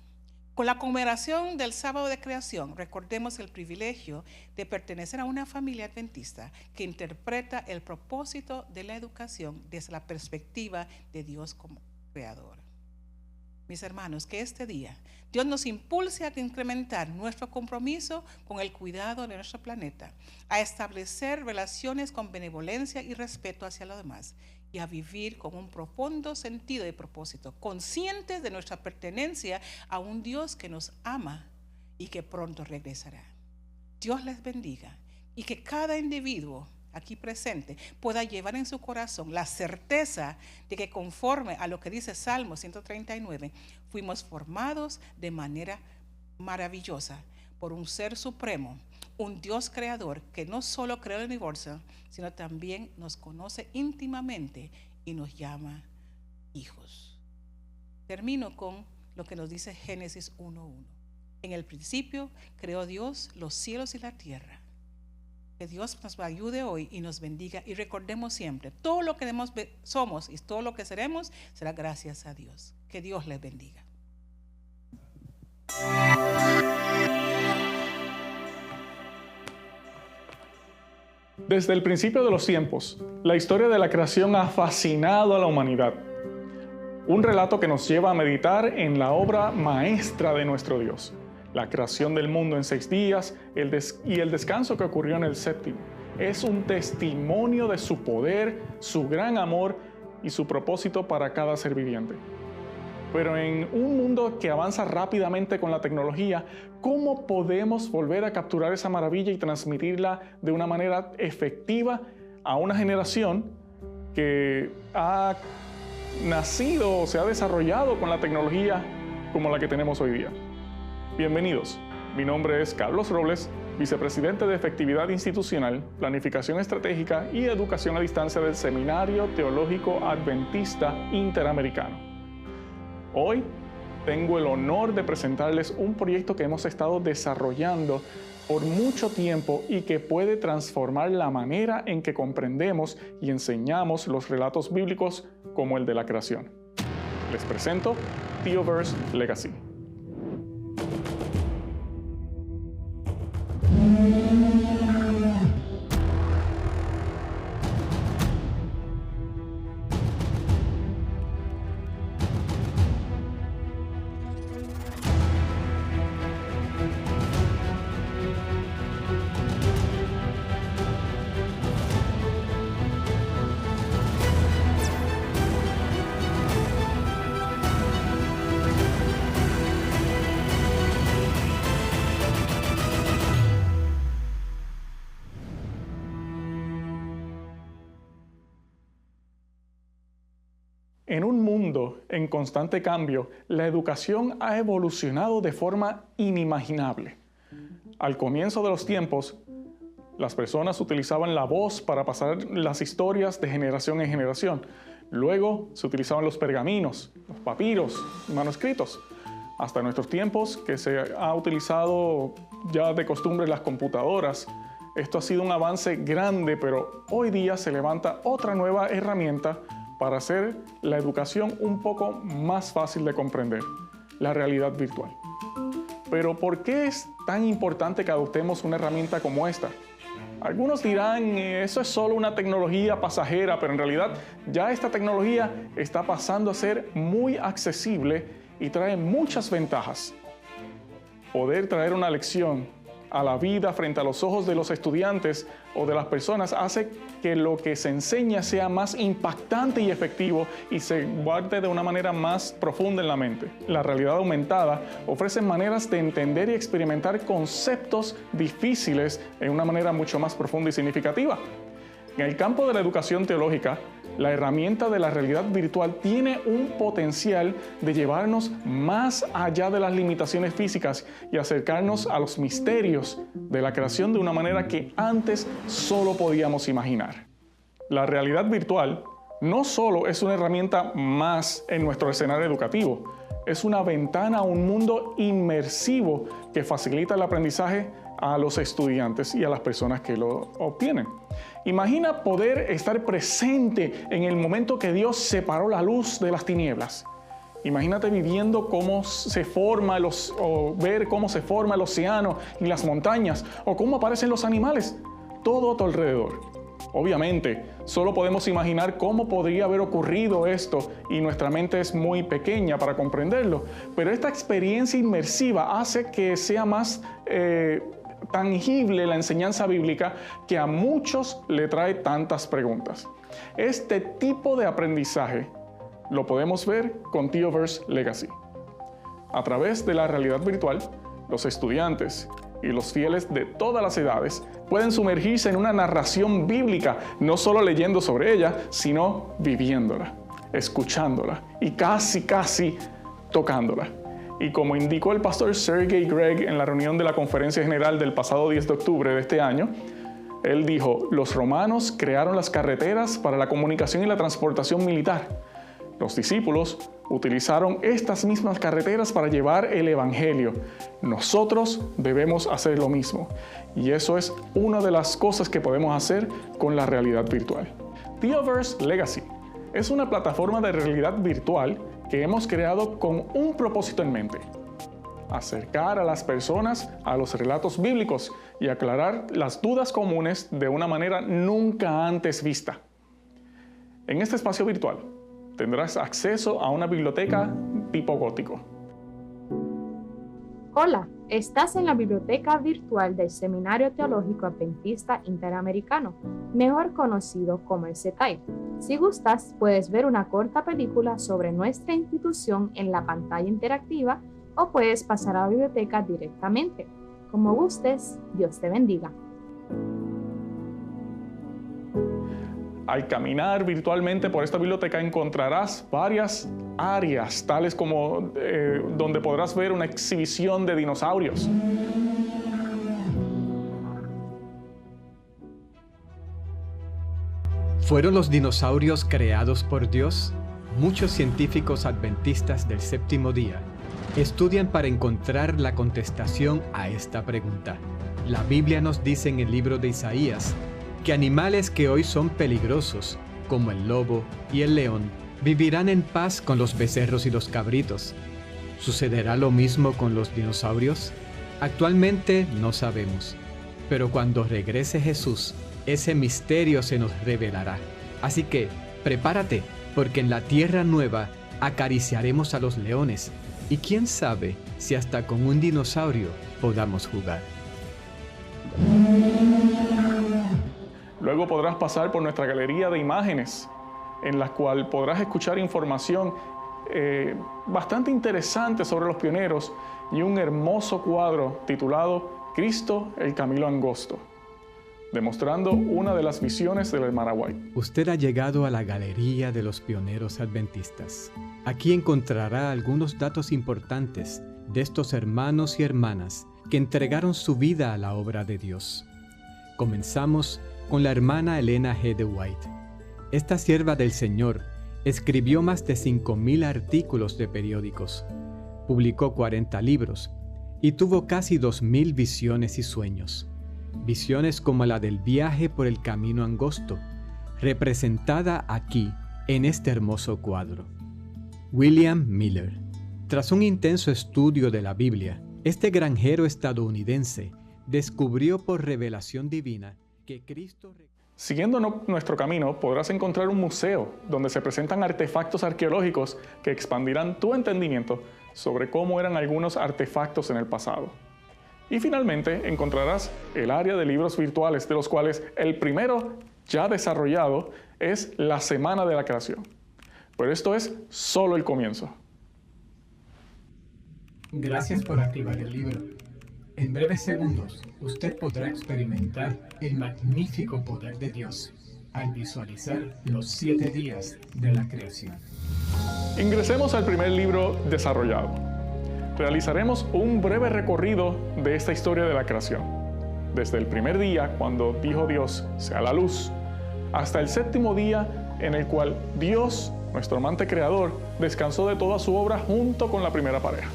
con la conmemoración del sábado de creación, recordemos el privilegio de pertenecer a una familia adventista que interpreta el propósito de la educación desde la perspectiva de Dios como Creador. Mis hermanos, que este día Dios nos impulse a incrementar nuestro compromiso con el cuidado de nuestro planeta, a establecer relaciones con benevolencia y respeto hacia los demás y a vivir con un profundo sentido de propósito, conscientes de nuestra pertenencia a un Dios que nos ama y que pronto regresará. Dios les bendiga y que cada individuo aquí presente pueda llevar en su corazón la certeza de que, conforme a lo que dice Salmo 139, fuimos formados de manera maravillosa por un ser supremo, un Dios creador que no solo creó el universo, sino también nos conoce íntimamente y nos llama hijos. Termino con lo que nos dice Génesis 1:1. En el principio creó Dios los cielos y la tierra. Que Dios nos ayude hoy y nos bendiga, y recordemos siempre, todo lo que somos y todo lo que seremos será gracias a Dios. Que Dios les bendiga. Desde el principio de los tiempos, la historia de la creación ha fascinado a la humanidad. Un relato que nos lleva a meditar en la obra maestra de nuestro Dios, la creación del mundo en 6 días y el descanso que ocurrió en el 7º. Es un testimonio de su poder, su gran amor y su propósito para cada ser viviente. Pero en un mundo que avanza rápidamente con la tecnología, ¿cómo podemos volver a capturar esa maravilla y transmitirla de una manera efectiva a una generación que ha nacido o se ha desarrollado con la tecnología como la que tenemos hoy día? Bienvenidos, mi nombre es Carlos Robles vicepresidente de Efectividad Institucional, Planificación Estratégica y Educación a Distancia del Seminario Teológico Adventista Interamericano. Hoy tengo el honor de presentarles un proyecto que hemos estado desarrollando por mucho tiempo y que puede transformar la manera en que comprendemos y enseñamos los relatos bíblicos como el de la creación. Les presento Theoverse Legacy. En un mundo en constante cambio, la educación ha evolucionado de forma inimaginable. Al comienzo de los tiempos, las personas utilizaban la voz para pasar las historias de generación en generación. Luego se utilizaban los pergaminos, los papiros, manuscritos. Hasta nuestros tiempos, que se ha utilizado ya de costumbre las computadoras. Esto ha sido un avance grande, pero hoy día se levanta otra nueva herramienta para hacer la educación un poco más fácil de comprender, la realidad virtual. Pero ¿por qué es tan importante que adoptemos una herramienta como esta? Algunos dirán, eso es solo una tecnología pasajera, pero en realidad ya esta tecnología está pasando a ser muy accesible y trae muchas ventajas. Poder traer una lección a la vida frente a los ojos de los estudiantes o de las personas hace que lo que se enseña sea más impactante y efectivo y se guarde de una manera más profunda en la mente. La realidad aumentada ofrece maneras de entender y experimentar conceptos difíciles en una manera mucho más profunda y significativa. En el campo de la educación teológica, la herramienta de la realidad virtual tiene un potencial de llevarnos más allá de las limitaciones físicas y acercarnos a los misterios de la creación de una manera que antes solo podíamos imaginar. La realidad virtual no solo es una herramienta más en nuestro escenario educativo, es una ventana a un mundo inmersivo que facilita el aprendizaje a los estudiantes y a las personas que lo obtienen. Imagina poder estar presente en el momento que Dios separó la luz de las tinieblas. Imagínate viviendo cómo se forma o ver cómo se forma el océano y las montañas, o cómo aparecen los animales, todo a tu alrededor. Obviamente, solo podemos imaginar cómo podría haber ocurrido esto y nuestra mente es muy pequeña para comprenderlo, pero esta experiencia inmersiva hace que sea más tangible la enseñanza bíblica que a muchos le trae tantas preguntas. Este tipo de aprendizaje lo podemos ver con Theoverse Legacy. A través de la realidad virtual, los estudiantes y los fieles de todas las edades pueden sumergirse en una narración bíblica, no solo leyendo sobre ella, sino viviéndola, escuchándola y casi tocándola. Y como indicó el pastor Sergey Gregg en la reunión de la Conferencia General del pasado 10 de octubre de este año, él dijo, los romanos crearon las carreteras para la comunicación y la transportación militar. Los discípulos utilizaron estas mismas carreteras para llevar el evangelio. Nosotros debemos hacer lo mismo. Y eso es una de las cosas que podemos hacer con la realidad virtual. Theoverse Legacy es una plataforma de realidad virtual que hemos creado con un propósito en mente: acercar a las personas a los relatos bíblicos y aclarar las dudas comunes de una manera nunca antes vista. En este espacio virtual tendrás acceso a una biblioteca tipo gótico. Hola, estás en la biblioteca virtual del Seminario Teológico Adventista Interamericano, mejor conocido como el CETAI. Si gustas, puedes ver una corta película sobre nuestra institución en la pantalla interactiva o puedes pasar a la biblioteca directamente. Como gustes, Dios te bendiga. Al caminar virtualmente por esta biblioteca encontrarás varias áreas, tales como donde podrás ver una exhibición de dinosaurios, ¿Fueron los dinosaurios creados por Dios? Muchos científicos adventistas del séptimo día estudian para encontrar la contestación a esta pregunta. La Biblia nos dice en el libro de Isaías que animales que hoy son peligrosos, como el lobo y el león, vivirán en paz con los becerros y los cabritos. ¿Sucederá lo mismo con los dinosaurios? Actualmente no sabemos, pero cuando regrese Jesús, ese misterio se nos revelará. Así que, prepárate, porque en la tierra nueva acariciaremos a los leones, y quién sabe si hasta con un dinosaurio podamos jugar. Luego podrás pasar por nuestra galería de imágenes, en la cual podrás escuchar información bastante interesante sobre los pioneros y un hermoso cuadro titulado Cristo, el Camino Angosto, demostrando una de las visiones de la hermana White. Usted ha llegado a la Galería de los Pioneros Adventistas. Aquí encontrará algunos datos importantes de estos hermanos y hermanas que entregaron su vida a la obra de Dios. Comenzamos con la hermana Elena G. de White. Esta sierva del Señor escribió más de 5,000 artículos de periódicos, publicó 40 libros y tuvo casi 2,000 visiones y sueños. Visiones como la del viaje por el camino angosto, representada aquí en este hermoso cuadro. William Miller. Tras un intenso estudio de la Biblia, este granjero estadounidense descubrió por revelación divina que Cristo... Siguiendo nuestro camino, podrás encontrar un museo donde se presentan artefactos arqueológicos que expandirán tu entendimiento sobre cómo eran algunos artefactos en el pasado. Y finalmente encontrarás el área de libros virtuales, de los cuales el primero ya desarrollado es la Semana de la Creación. Pero esto es solo el comienzo. Gracias por activar el libro. En breves segundos, usted podrá experimentar el magnífico poder de Dios al visualizar los 7 días de la creación. Ingresemos al primer libro desarrollado. Realizaremos un breve recorrido de esta historia de la creación, desde el primer día, cuando dijo Dios, sea la luz, hasta el séptimo día en el cual Dios, nuestro amante creador, descansó de toda su obra junto con la primera pareja.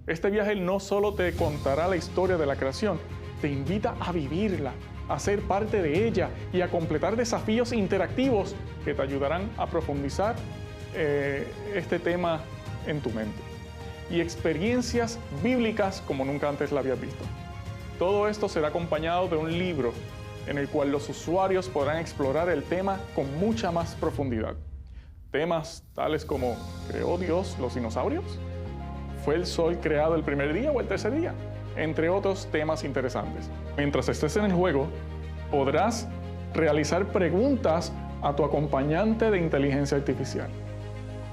Este viaje no solo te contará la historia de la creación, te invita a vivirla, a ser parte de ella y a completar desafíos interactivos que te ayudarán a profundizar este tema en tu mente. Y experiencias bíblicas como nunca antes la habías visto. Todo esto será acompañado de un libro en el cual los usuarios podrán explorar el tema con mucha más profundidad. Temas tales como, ¿creó Dios los dinosaurios? ¿Fue el sol creado el primer día o el tercer día? Entre otros temas interesantes. Mientras estés en el juego, podrás realizar preguntas a tu acompañante de inteligencia artificial.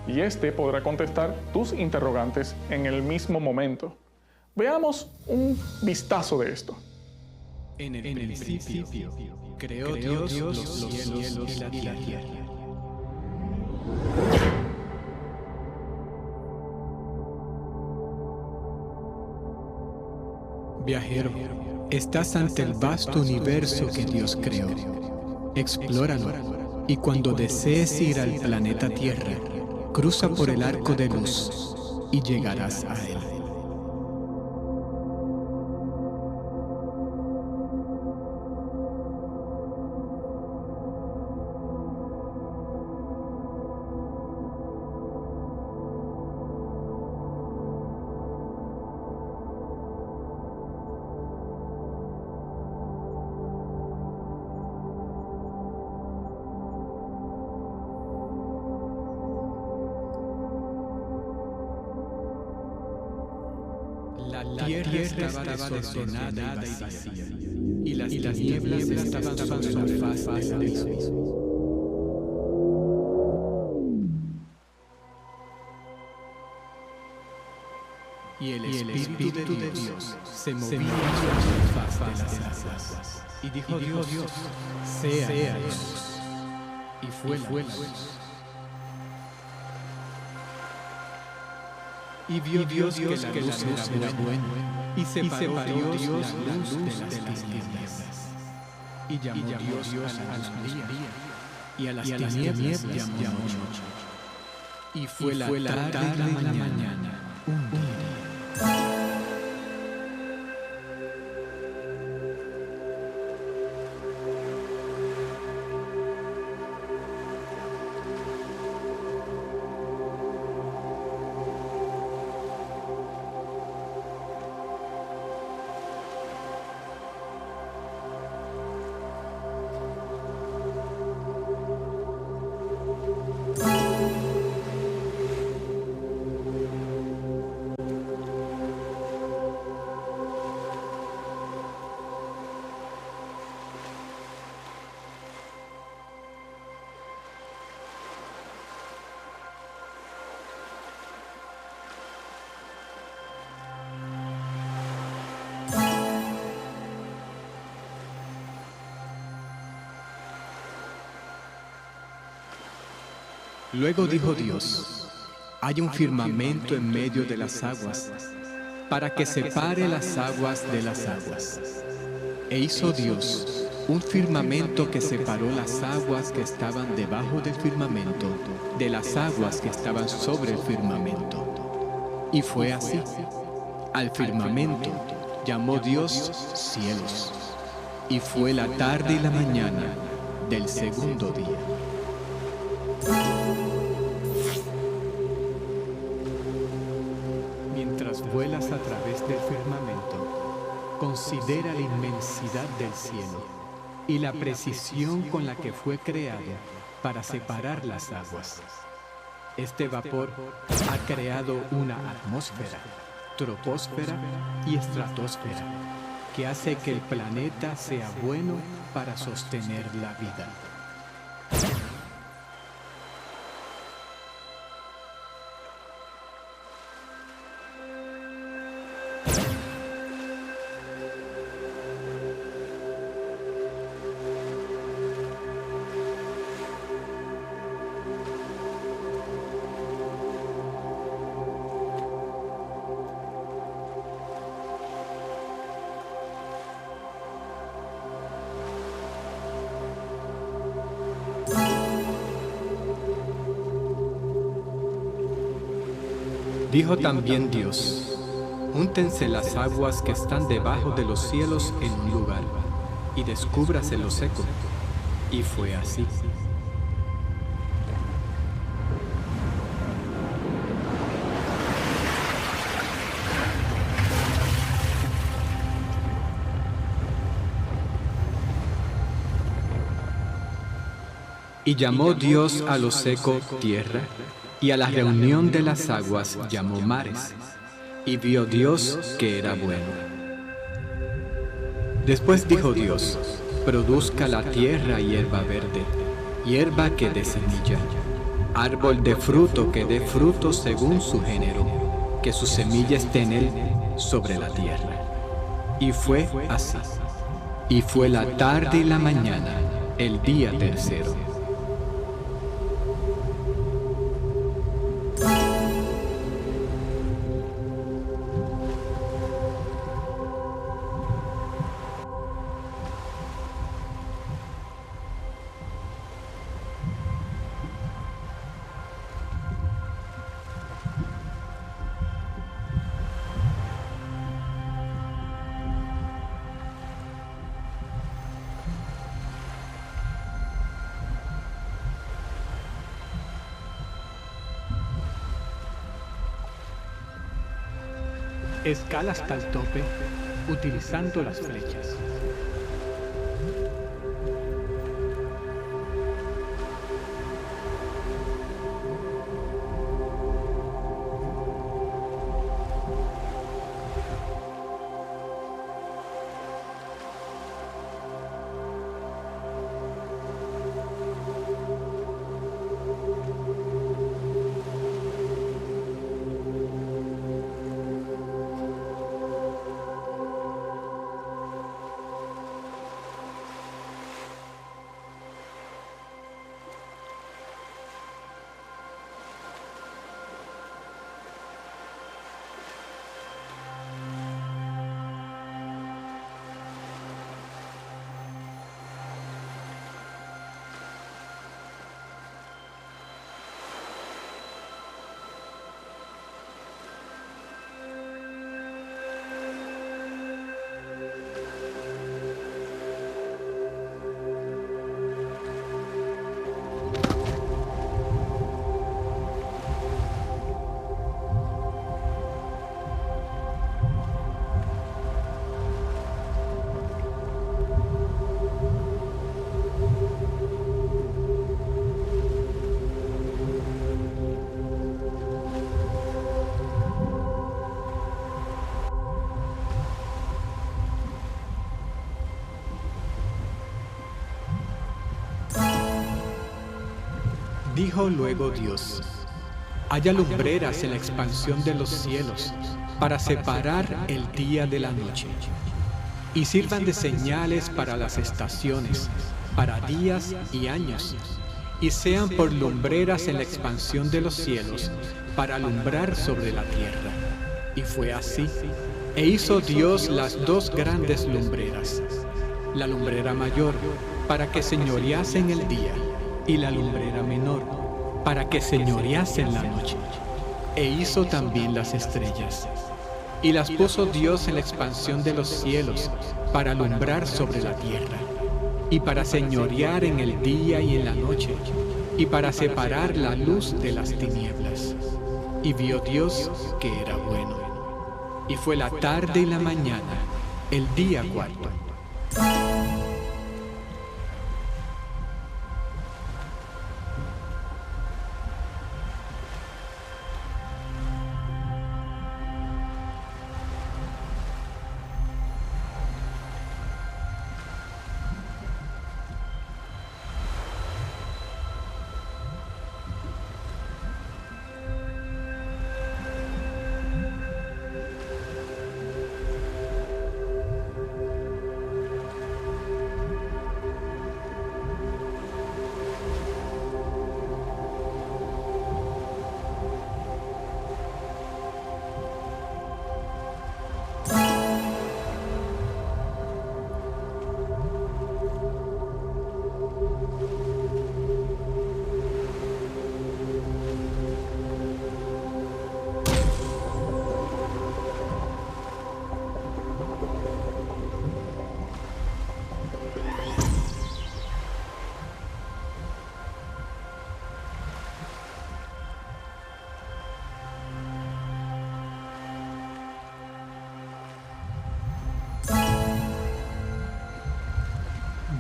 Y este podrá contestar tus interrogantes en el mismo momento. Veamos un vistazo de esto. En el principio creó Dios los cielos y la tierra. Viajero, estás ante el vasto universo que Dios creó. Explóralo y cuando desees ir al planeta Tierra, cruza por el arco de luz y llegarás a él. La tierra estaba desordenada y vacía, y las tinieblas estaban sobre la faz del abismo. Y el Espíritu de Dios se movía sobre la faz de las aguas. Y dijo Dios, sea luz. Y fue la luz. Y vio Dios que la luz era buena, y separó Dios la luz de las tinieblas. Y llamó Dios a la luz día, y a las tinieblas llamó noche. Y fue la tarde y la mañana, un día. Luego dijo Dios: hay un firmamento en medio de las aguas, para que separe las aguas de las aguas. E hizo Dios un firmamento que separó las aguas que estaban debajo del firmamento de las aguas que estaban sobre el firmamento. Y fue así. Al firmamento llamó Dios cielos. Y fue la tarde y la mañana del segundo día. Mientras vuelas a través del firmamento, considera la inmensidad del cielo y la precisión con la que fue creado para separar las aguas. Este vapor ha creado una atmósfera, troposfera y estratosfera, que hace que el planeta sea bueno para sostener la vida. Dijo también Dios: júntense las aguas que están debajo de los cielos en un lugar, y descúbrase lo seco. Y fue así. Y llamó Dios a lo seco tierra, y a la reunión de las aguas llamó mares. Y vio Dios que era bueno. Después dijo Dios: produzca la tierra hierba verde, hierba que dé semilla, árbol de fruto que dé fruto según su género, que su semilla esté en él sobre la tierra. Y fue así. Y fue la tarde y la mañana, el día tercero. Escala hasta el tope utilizando las flechas. Dijo luego Dios: haya lumbreras en la expansión de los cielos para separar el día de la noche, y sirvan de señales para las estaciones, para días y años, y sean por lumbreras en la expansión de los cielos para alumbrar sobre la tierra. Y fue así. E hizo Dios las dos grandes lumbreras, la lumbrera mayor para que señorease en el día, y la lumbrera menor para que señorease en la noche. E hizo también las estrellas, y las puso Dios en la expansión de los cielos para alumbrar sobre la tierra, y para señorear en el día y en la noche, y para separar la luz de las tinieblas. Y vio Dios que era bueno. Y fue la tarde y la mañana, el día cuarto.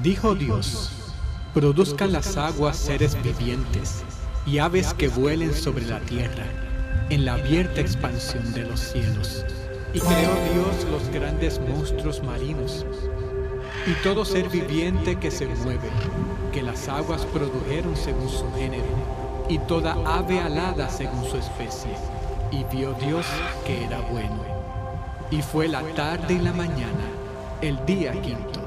Dijo Dios: produzcan las aguas seres vivientes y aves que vuelen sobre la tierra, en la abierta expansión de los cielos. Y creó Dios los grandes monstruos marinos, y todo ser viviente que se mueve, que las aguas produjeron según su género, y toda ave alada según su especie. Y vio Dios que era bueno. Y fue la tarde y la mañana, el día quinto.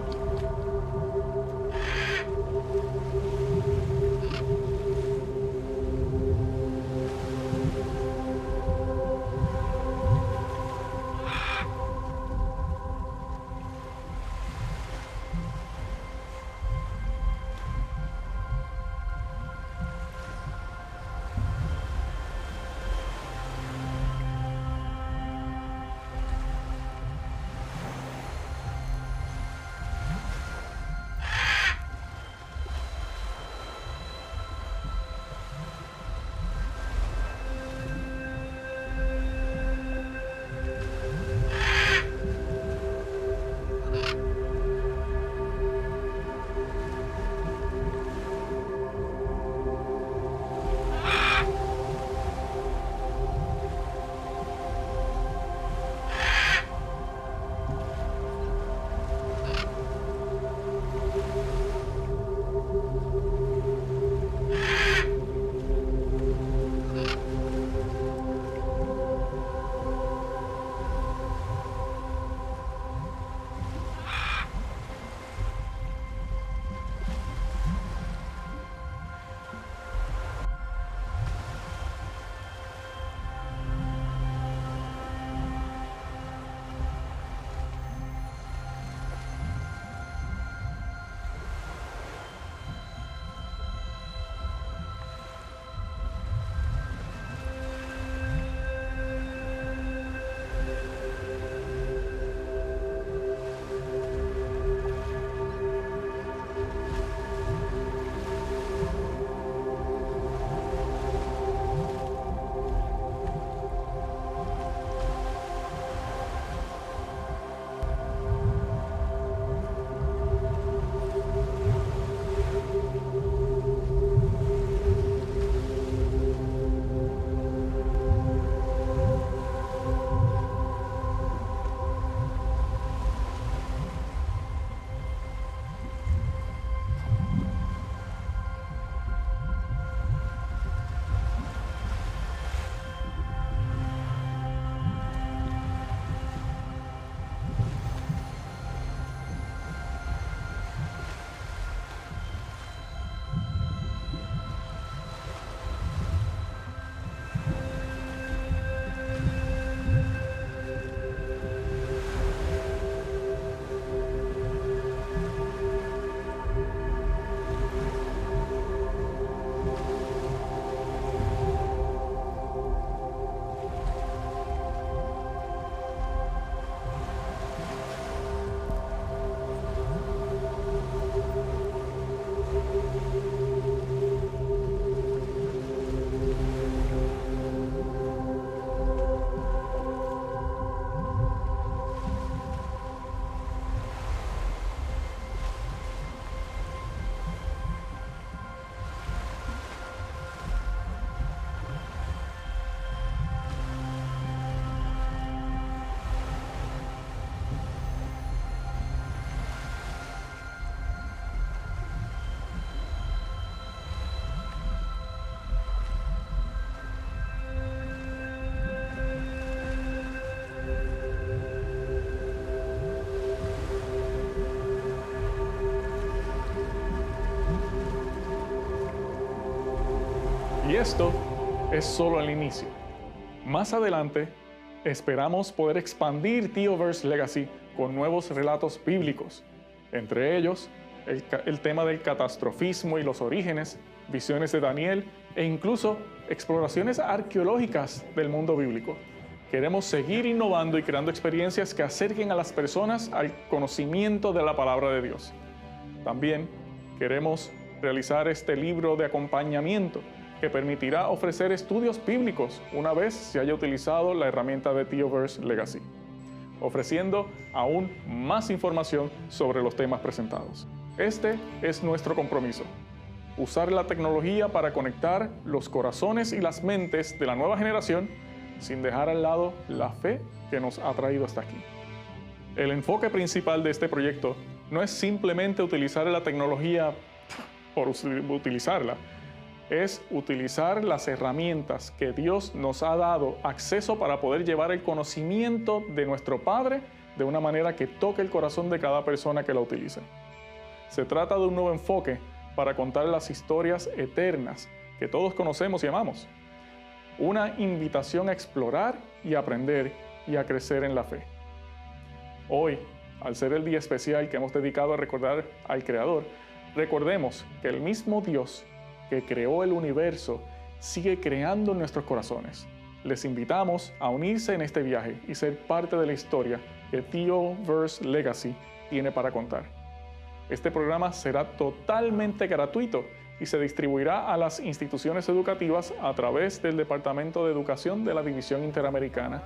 Y esto es solo el inicio. Más adelante, esperamos poder expandir Theoverse Legacy con nuevos relatos bíblicos, entre ellos el tema del catastrofismo y los orígenes, visiones de Daniel e incluso exploraciones arqueológicas del mundo bíblico. Queremos seguir innovando y creando experiencias que acerquen a las personas al conocimiento de la palabra de Dios. También queremos realizar este libro de acompañamiento que permitirá ofrecer estudios bíblicos una vez se haya utilizado la herramienta de Theoverse Legacy, ofreciendo aún más información sobre los temas presentados. Este es nuestro compromiso: usar la tecnología para conectar los corazones y las mentes de la nueva generación sin dejar al lado la fe que nos ha traído hasta aquí. El enfoque principal de este proyecto no es simplemente utilizar la tecnología por utilizarla, es utilizar las herramientas que Dios nos ha dado acceso para poder llevar el conocimiento de nuestro Padre de una manera que toque el corazón de cada persona que la utilice. Se trata de un nuevo enfoque para contar las historias eternas que todos conocemos y amamos. Una invitación a explorar y aprender y a crecer en la fe. Hoy, al ser el día especial que hemos dedicado a recordar al Creador, recordemos que el mismo Dios que creó el universo sigue creando en nuestros corazones. Les invitamos a unirse en este viaje y ser parte de la historia que Theoverse Legacy tiene para contar. Este programa será totalmente gratuito y se distribuirá a las instituciones educativas a través del Departamento de Educación de la División Interamericana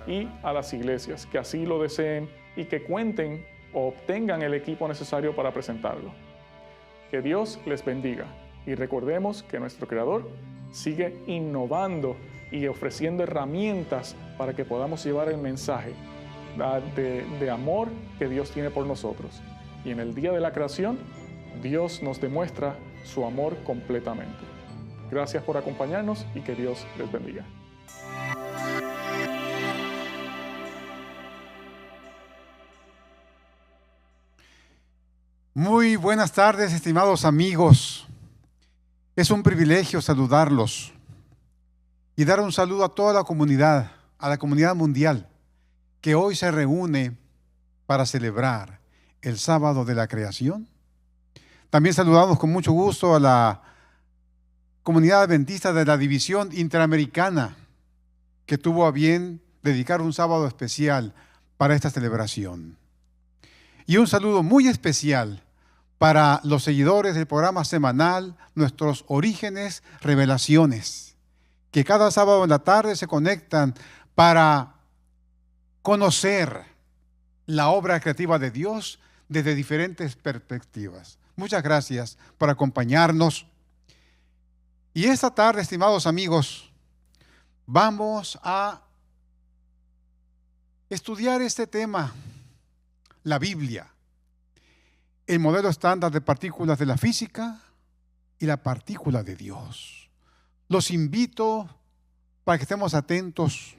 y a las iglesias que así lo deseen y que cuenten o obtengan el equipo necesario para presentarlo. Que Dios les bendiga y recordemos que nuestro Creador sigue innovando y ofreciendo herramientas para que podamos llevar el mensaje de amor que Dios tiene por nosotros. Y en el día de la creación, Dios nos demuestra su amor completamente. Gracias por acompañarnos y que Dios les bendiga. Muy buenas tardes, estimados amigos. Es un privilegio saludarlos y dar un saludo a toda la comunidad, a la comunidad mundial, que hoy se reúne para celebrar el sábado de la creación. También saludamos con mucho gusto a la comunidad adventista de la División Interamericana, que tuvo a bien dedicar un sábado especial para esta celebración. Y un saludo muy especial para los seguidores del programa semanal Nuestros Orígenes, Revelaciones, que cada sábado en la tarde se conectan para conocer la obra creativa de Dios desde diferentes perspectivas. Muchas gracias por acompañarnos. Y esta tarde, estimados amigos, vamos a estudiar este tema, la Biblia, el modelo estándar de partículas de la física y la partícula de Dios. Los invito para que estemos atentos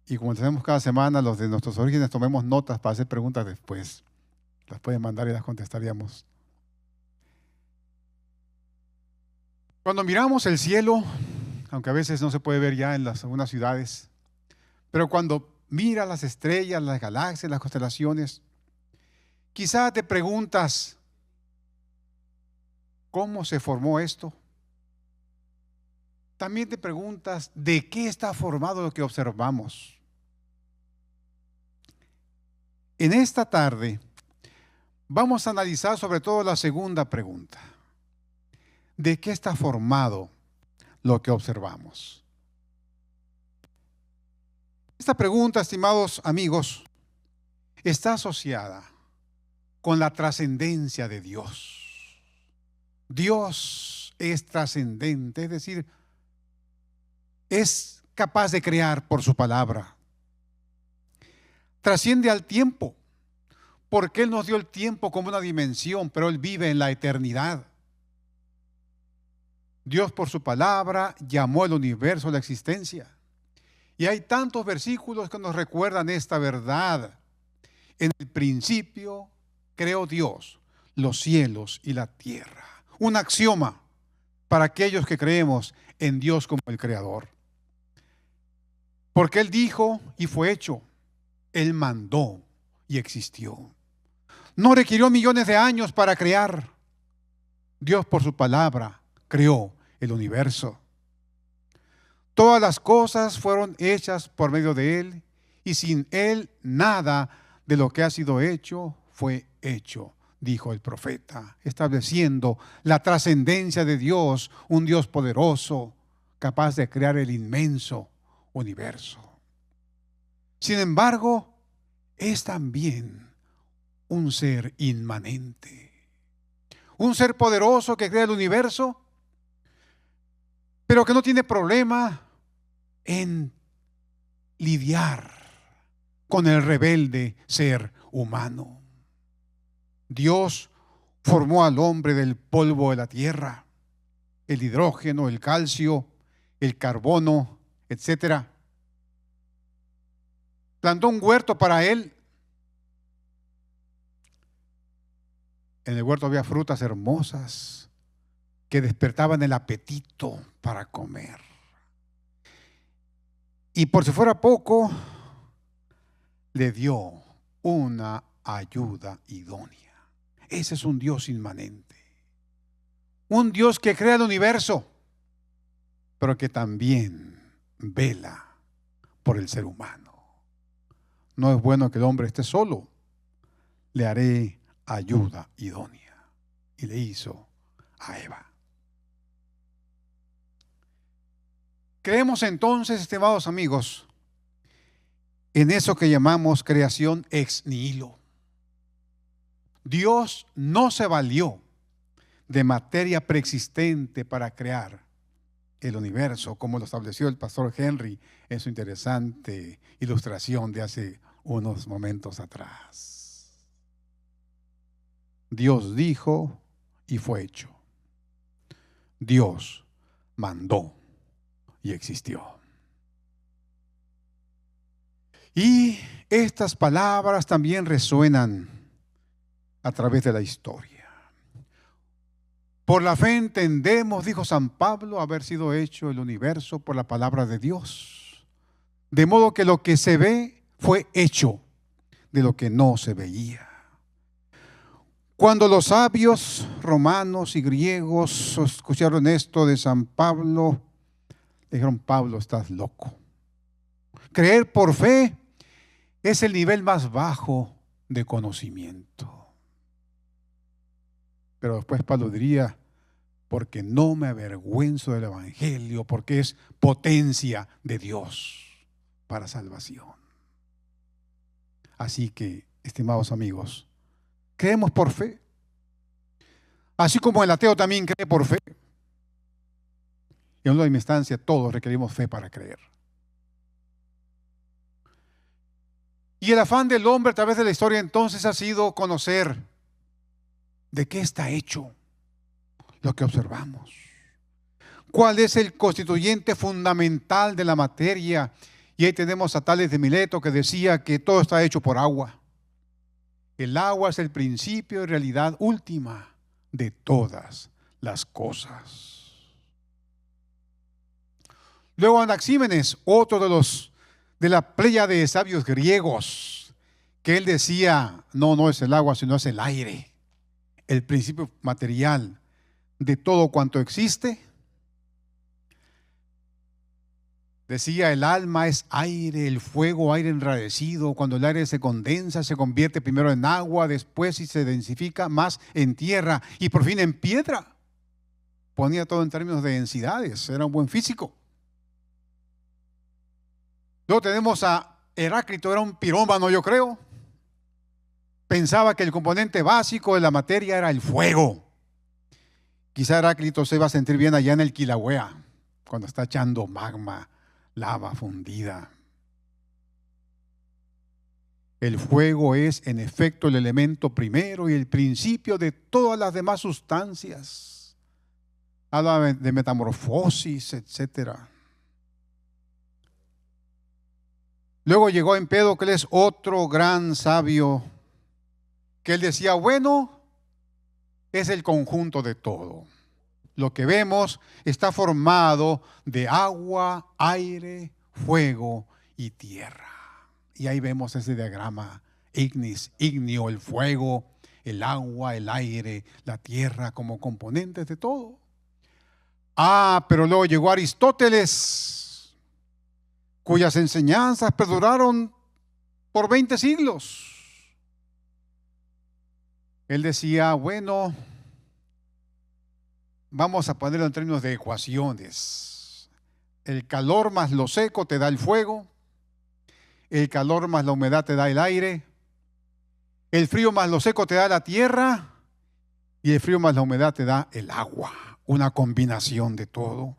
y como tenemos cada semana los de Nuestros Orígenes, tomemos notas para hacer preguntas después. Las pueden mandar y las contestaríamos. Cuando miramos el cielo, aunque a veces no se puede ver ya en algunas ciudades, pero cuando miras las estrellas, las galaxias, las constelaciones, quizá te preguntas, ¿cómo se formó esto? También te preguntas, ¿de qué está formado lo que observamos? En esta tarde vamos a analizar sobre todo la segunda pregunta. ¿De qué está formado lo que observamos? Esta pregunta, estimados amigos, está asociada con la trascendencia de Dios. Dios es trascendente, es decir, es capaz de crear por su palabra. Trasciende al tiempo, porque Él nos dio el tiempo como una dimensión, pero Él vive en la eternidad. Dios por su palabra llamó el universo a la existencia. Y hay tantos versículos que nos recuerdan esta verdad. En el principio creó Dios los cielos y la tierra. Un axioma para aquellos que creemos en Dios como el Creador. Porque Él dijo y fue hecho. Él mandó y existió. No requirió millones de años para crear. Dios por su palabra creó el universo. Todas las cosas fueron hechas por medio de Él, y sin Él nada de lo que ha sido hecho fue hecho, dijo el profeta, estableciendo la trascendencia de Dios, un Dios poderoso, capaz de crear el inmenso universo. Sin embargo, es también un ser inmanente, un ser poderoso que crea el universo, pero que no tiene problema en lidiar con el rebelde ser humano. Dios formó al hombre del polvo de la tierra, el hidrógeno, el calcio, el carbono, etc. Plantó un huerto para él. En el huerto había frutas hermosas que despertaban el apetito para comer. Y por si fuera poco, le dio una ayuda idónea. Ese es un Dios inmanente. Un Dios que crea el universo, pero que también vela por el ser humano. No es bueno que el hombre esté solo. Le haré ayuda idónea. Y le hizo a Eva. Creemos entonces, estimados amigos, en eso que llamamos creación ex nihilo. Dios no se valió de materia preexistente para crear el universo, como lo estableció el pastor Henry en su interesante ilustración de hace unos momentos atrás. Dios dijo y fue hecho. Dios mandó y existió. Y estas palabras también resuenan a través de la historia. Por la fe entendemos, dijo San Pablo, haber sido hecho el universo por la palabra de Dios. De modo que lo que se ve fue hecho de lo que no se veía. Cuando los sabios romanos y griegos escucharon esto de San Pablo, dijeron: Pablo, estás loco. Creer por fe es el nivel más bajo de conocimiento. Pero después Pablo diría: porque no me avergüenzo del evangelio, porque es potencia de Dios para salvación. Así que, estimados amigos, creemos por fe. Así como el ateo también cree por fe. Y en última instancia, todos requerimos fe para creer. Y el afán del hombre a través de la historia entonces ha sido conocer de qué está hecho lo que observamos. ¿Cuál es el constituyente fundamental de la materia? Y ahí tenemos a Tales de Mileto, que decía que todo está hecho por agua. El agua es el principio y realidad última de todas las cosas. Luego Anaxímenes, otro de la pléyade de sabios griegos, que él decía: no es el agua, sino es el aire, el principio material de todo cuanto existe. Decía: el alma es aire, el fuego aire enrarecido. Cuando el aire se condensa, se convierte primero en agua, después, si se densifica, más en tierra y por fin en piedra. Ponía todo en términos de densidades, era un buen físico. Luego tenemos a Heráclito, era un pirómano, yo creo. Pensaba que el componente básico de la materia era el fuego. Quizá Heráclito se iba a sentir bien allá en el Kilauea, cuando está echando magma, lava fundida. El fuego es en efecto el elemento primero y el principio de todas las demás sustancias. Habla de metamorfosis, etcétera. Luego llegó Empédocles, otro gran sabio, que él decía: bueno, es el conjunto de todo. lo que vemos, está formado de agua, aire, fuego y tierra. Y ahí vemos ese diagrama, ignio, el fuego, el agua, el aire, la tierra como componentes de todo. Pero luego llegó Aristóteles, cuyas enseñanzas perduraron por 20 siglos. Él decía, bueno, vamos a ponerlo en términos de ecuaciones. El calor más lo seco te da el fuego, el calor más la humedad te da el aire, el frío más lo seco te da la tierra y el frío más la humedad te da el agua. Una combinación de todo.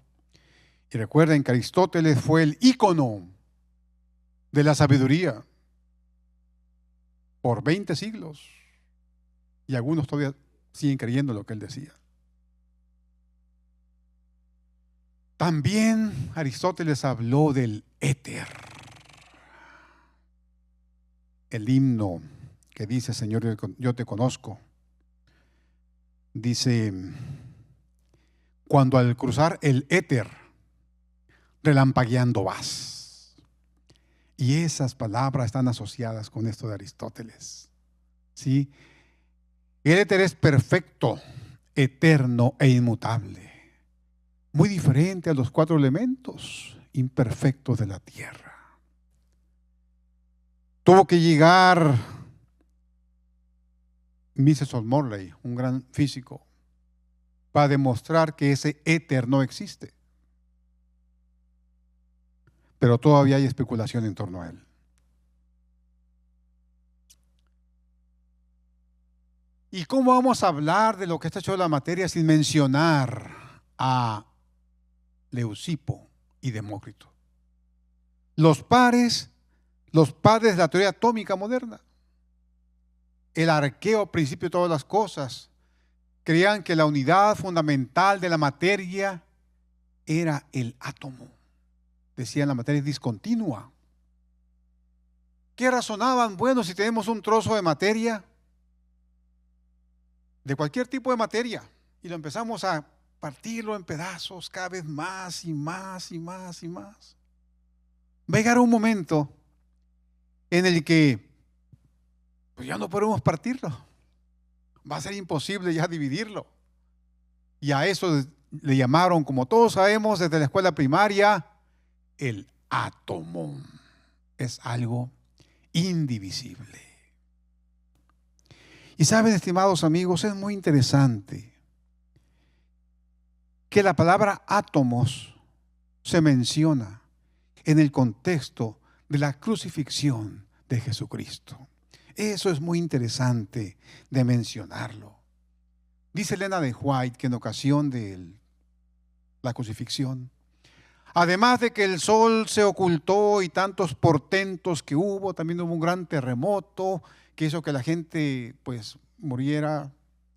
Y recuerden que Aristóteles fue el ícono de la sabiduría por 20 siglos. Y algunos todavía siguen creyendo lo que él decía. También Aristóteles habló del éter. El himno que dice, Señor, yo te conozco. Dice, cuando al cruzar el éter, relampagueando vas. Y esas palabras están asociadas con esto de Aristóteles. ¿Sí? El éter es perfecto, eterno e inmutable. Muy diferente a los 4 elementos imperfectos de la tierra. Tuvo que llegar Mrs. Morley, un gran físico, para demostrar que ese éter no existe. Pero todavía hay especulación en torno a él. ¿Y cómo vamos a hablar de lo que está hecho de la materia sin mencionar a Leucipo y Demócrito? Los padres de la teoría atómica moderna. El arqueo, principio de todas las cosas, creían que la unidad fundamental de la materia era el átomo. Decían, la materia es discontinua. ¿Qué razonaban? Bueno, si tenemos un trozo de materia, de cualquier tipo de materia, y lo empezamos a partirlo en pedazos cada vez más y más y más y más, va a llegar un momento en el que pues ya no podemos partirlo. Va a ser imposible ya dividirlo. Y a eso le llamaron, como todos sabemos desde la escuela primaria, el átomo. Es algo indivisible. Y saben, estimados amigos, es muy interesante que la palabra átomos se menciona en el contexto de la crucifixión de Jesucristo. Eso es muy interesante de mencionarlo. Dice Elena de White que en ocasión de la crucifixión, además de que el sol se ocultó y tantos portentos que hubo, también hubo un gran terremoto que hizo que la gente pues muriera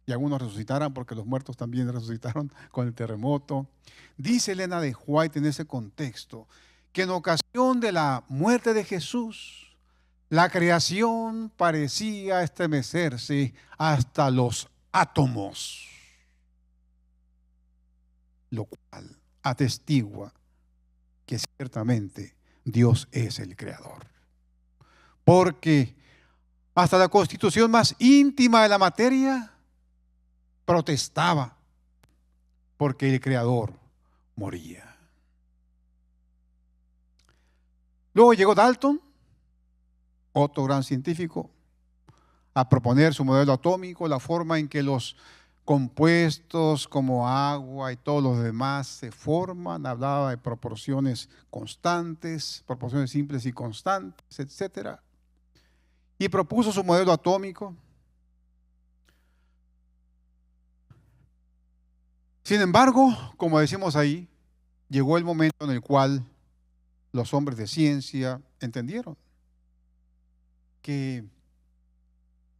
y algunos resucitaran, porque los muertos también resucitaron con el terremoto. Dice Elena de White en ese contexto que en ocasión de la muerte de Jesús, la creación parecía estremecerse hasta los átomos, lo cual atestigua que ciertamente Dios es el creador. Porque hasta la constitución más íntima de la materia protestaba porque el creador moría. Luego llegó Dalton, otro gran científico, a proponer su modelo atómico, la forma en que los compuestos como agua y todos los demás se forman. Hablaba de proporciones constantes, proporciones simples y constantes, etc. Y propuso su modelo atómico. Sin embargo, como decimos ahí, llegó el momento en el cual los hombres de ciencia entendieron que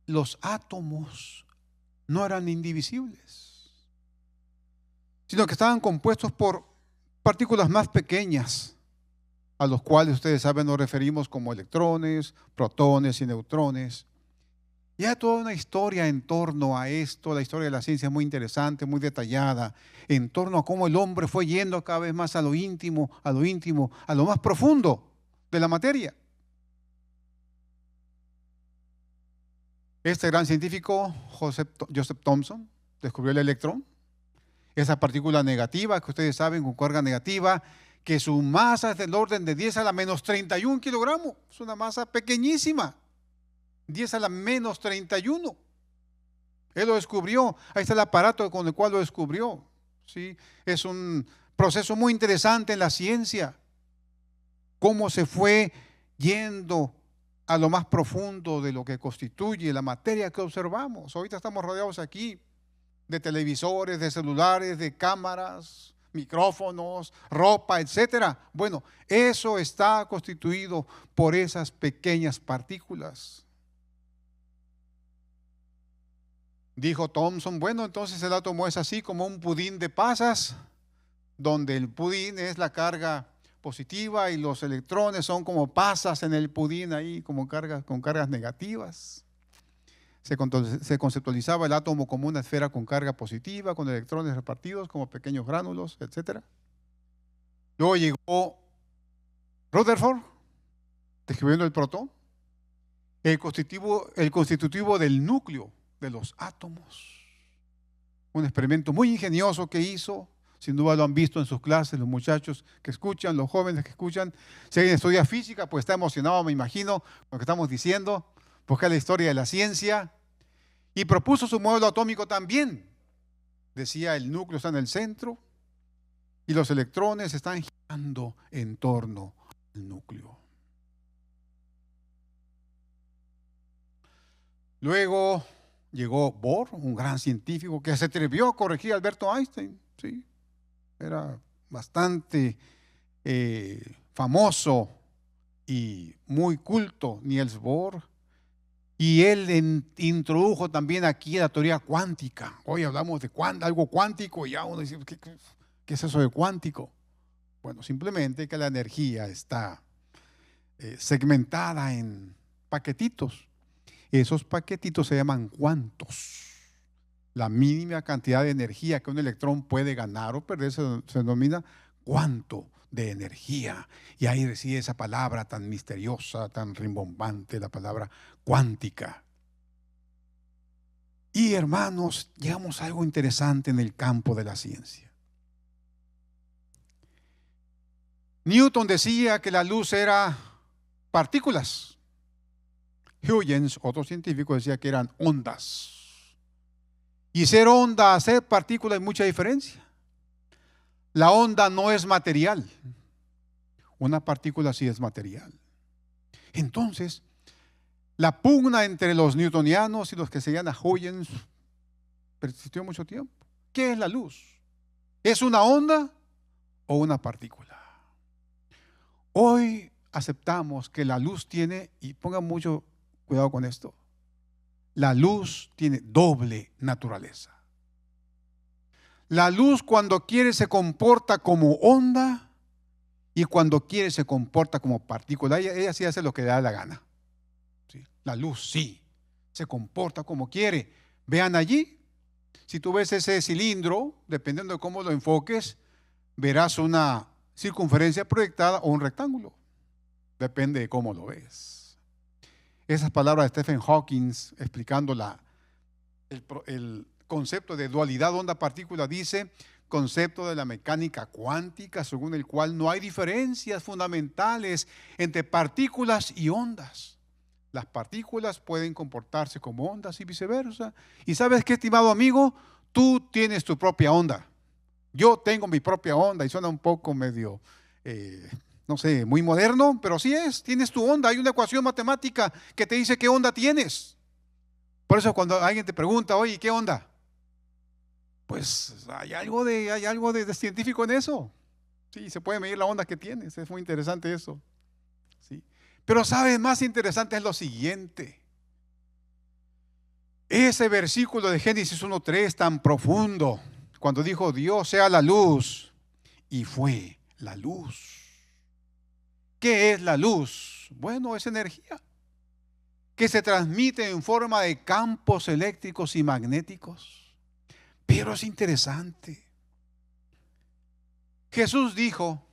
los átomos no eran indivisibles, sino que estaban compuestos por partículas más pequeñas, a los cuales ustedes saben nos referimos como electrones, protones y neutrones, Y hay toda una historia en torno a esto. La historia de la ciencia es muy interesante, muy detallada, en torno a cómo el hombre fue yendo cada vez más a lo íntimo, a lo más profundo de la materia. Este gran científico, Joseph Thomson, descubrió el electrón, esa partícula negativa que ustedes saben, con carga negativa, que su masa es del orden de 10 a la menos 31 kilogramos. Es una masa pequeñísima. 10 a la menos 31. Él lo descubrió. Ahí está el aparato con el cual lo descubrió. ¿Sí? Es un proceso muy interesante en la ciencia. Cómo se fue yendo a lo más profundo de lo que constituye la materia que observamos. Ahorita estamos rodeados aquí de televisores, de celulares, de cámaras, micrófonos, ropa, etcétera. Bueno, eso está constituido por esas pequeñas partículas. Dijo Thomson, bueno, entonces el átomo es así como un pudín de pasas, donde el pudín es la carga positiva y los electrones son como pasas en el pudín ahí, como cargas, con cargas negativas. Se conceptualizaba el átomo como una esfera con carga positiva, con electrones repartidos como pequeños gránulos, etc. Luego llegó Rutherford, describiendo el protón, el constitutivo del núcleo de los átomos. Un experimento muy ingenioso que hizo, sin duda lo han visto en sus clases los muchachos que escuchan, los jóvenes que escuchan. Si alguien estudia física, pues está emocionado, me imagino, con lo que estamos diciendo, porque es la historia de la ciencia. Y propuso su modelo atómico también. Decía, el núcleo está en el centro y los electrones están girando en torno al núcleo. Luego llegó Bohr, un gran científico que se atrevió a corregir a Alberto Einstein. ¿Sí? Era bastante famoso y muy culto Niels Bohr. Y él introdujo también aquí la teoría cuántica. Hoy hablamos de algo cuántico y ya uno dice, ¿qué es eso de cuántico? Bueno, simplemente que la energía está segmentada en paquetitos. Esos paquetitos se llaman cuantos. La mínima cantidad de energía que un electrón puede ganar o perder se denomina cuanto de energía. Y ahí reside esa palabra tan misteriosa, tan rimbombante, la palabra cuántica. Y hermanos, llegamos a algo interesante en el campo de la ciencia. Newton decía que la luz era partículas. Huygens, otro científico, decía que eran ondas. Y ser onda a ser partícula hay mucha diferencia. La onda no es material. Una partícula sí es material. Entonces, la pugna entre los newtonianos y los que seguían a Huygens persistió mucho tiempo. ¿Qué es la luz? ¿Es una onda o una partícula? Hoy aceptamos que la luz tiene, y pongan mucho cuidado con esto, la luz tiene doble naturaleza. La luz cuando quiere se comporta como onda y cuando quiere se comporta como partícula. Ella sí hace lo que le da la gana. ¿Sí? La luz sí, se comporta como quiere. Vean allí, si tú ves ese cilindro, dependiendo de cómo lo enfoques, verás una circunferencia proyectada o un rectángulo. Depende de cómo lo ves. Esas palabras de Stephen Hawking explicando el concepto de dualidad onda-partícula, dice, concepto de la mecánica cuántica, según el cual no hay diferencias fundamentales entre partículas y ondas. Las partículas pueden comportarse como ondas y viceversa. Y ¿sabes qué, estimado amigo? Tú tienes tu propia onda. Yo tengo mi propia onda y suena un poco medio, no sé, muy moderno, pero sí es, tienes tu onda. Hay una ecuación matemática que te dice qué onda tienes. Por eso cuando alguien te pregunta, oye, ¿qué onda? Pues hay algo de científico en eso. Sí, se puede medir la onda que tienes, es muy interesante eso. Sí. Pero ¿sabes? Más interesante es lo siguiente. Ese versículo de Génesis 1:3 tan profundo, cuando dijo Dios sea la luz, y fue la luz. ¿Qué es la luz? Bueno, es energía. que se transmite en forma de campos eléctricos y magnéticos. Pero es interesante. Jesús dijo,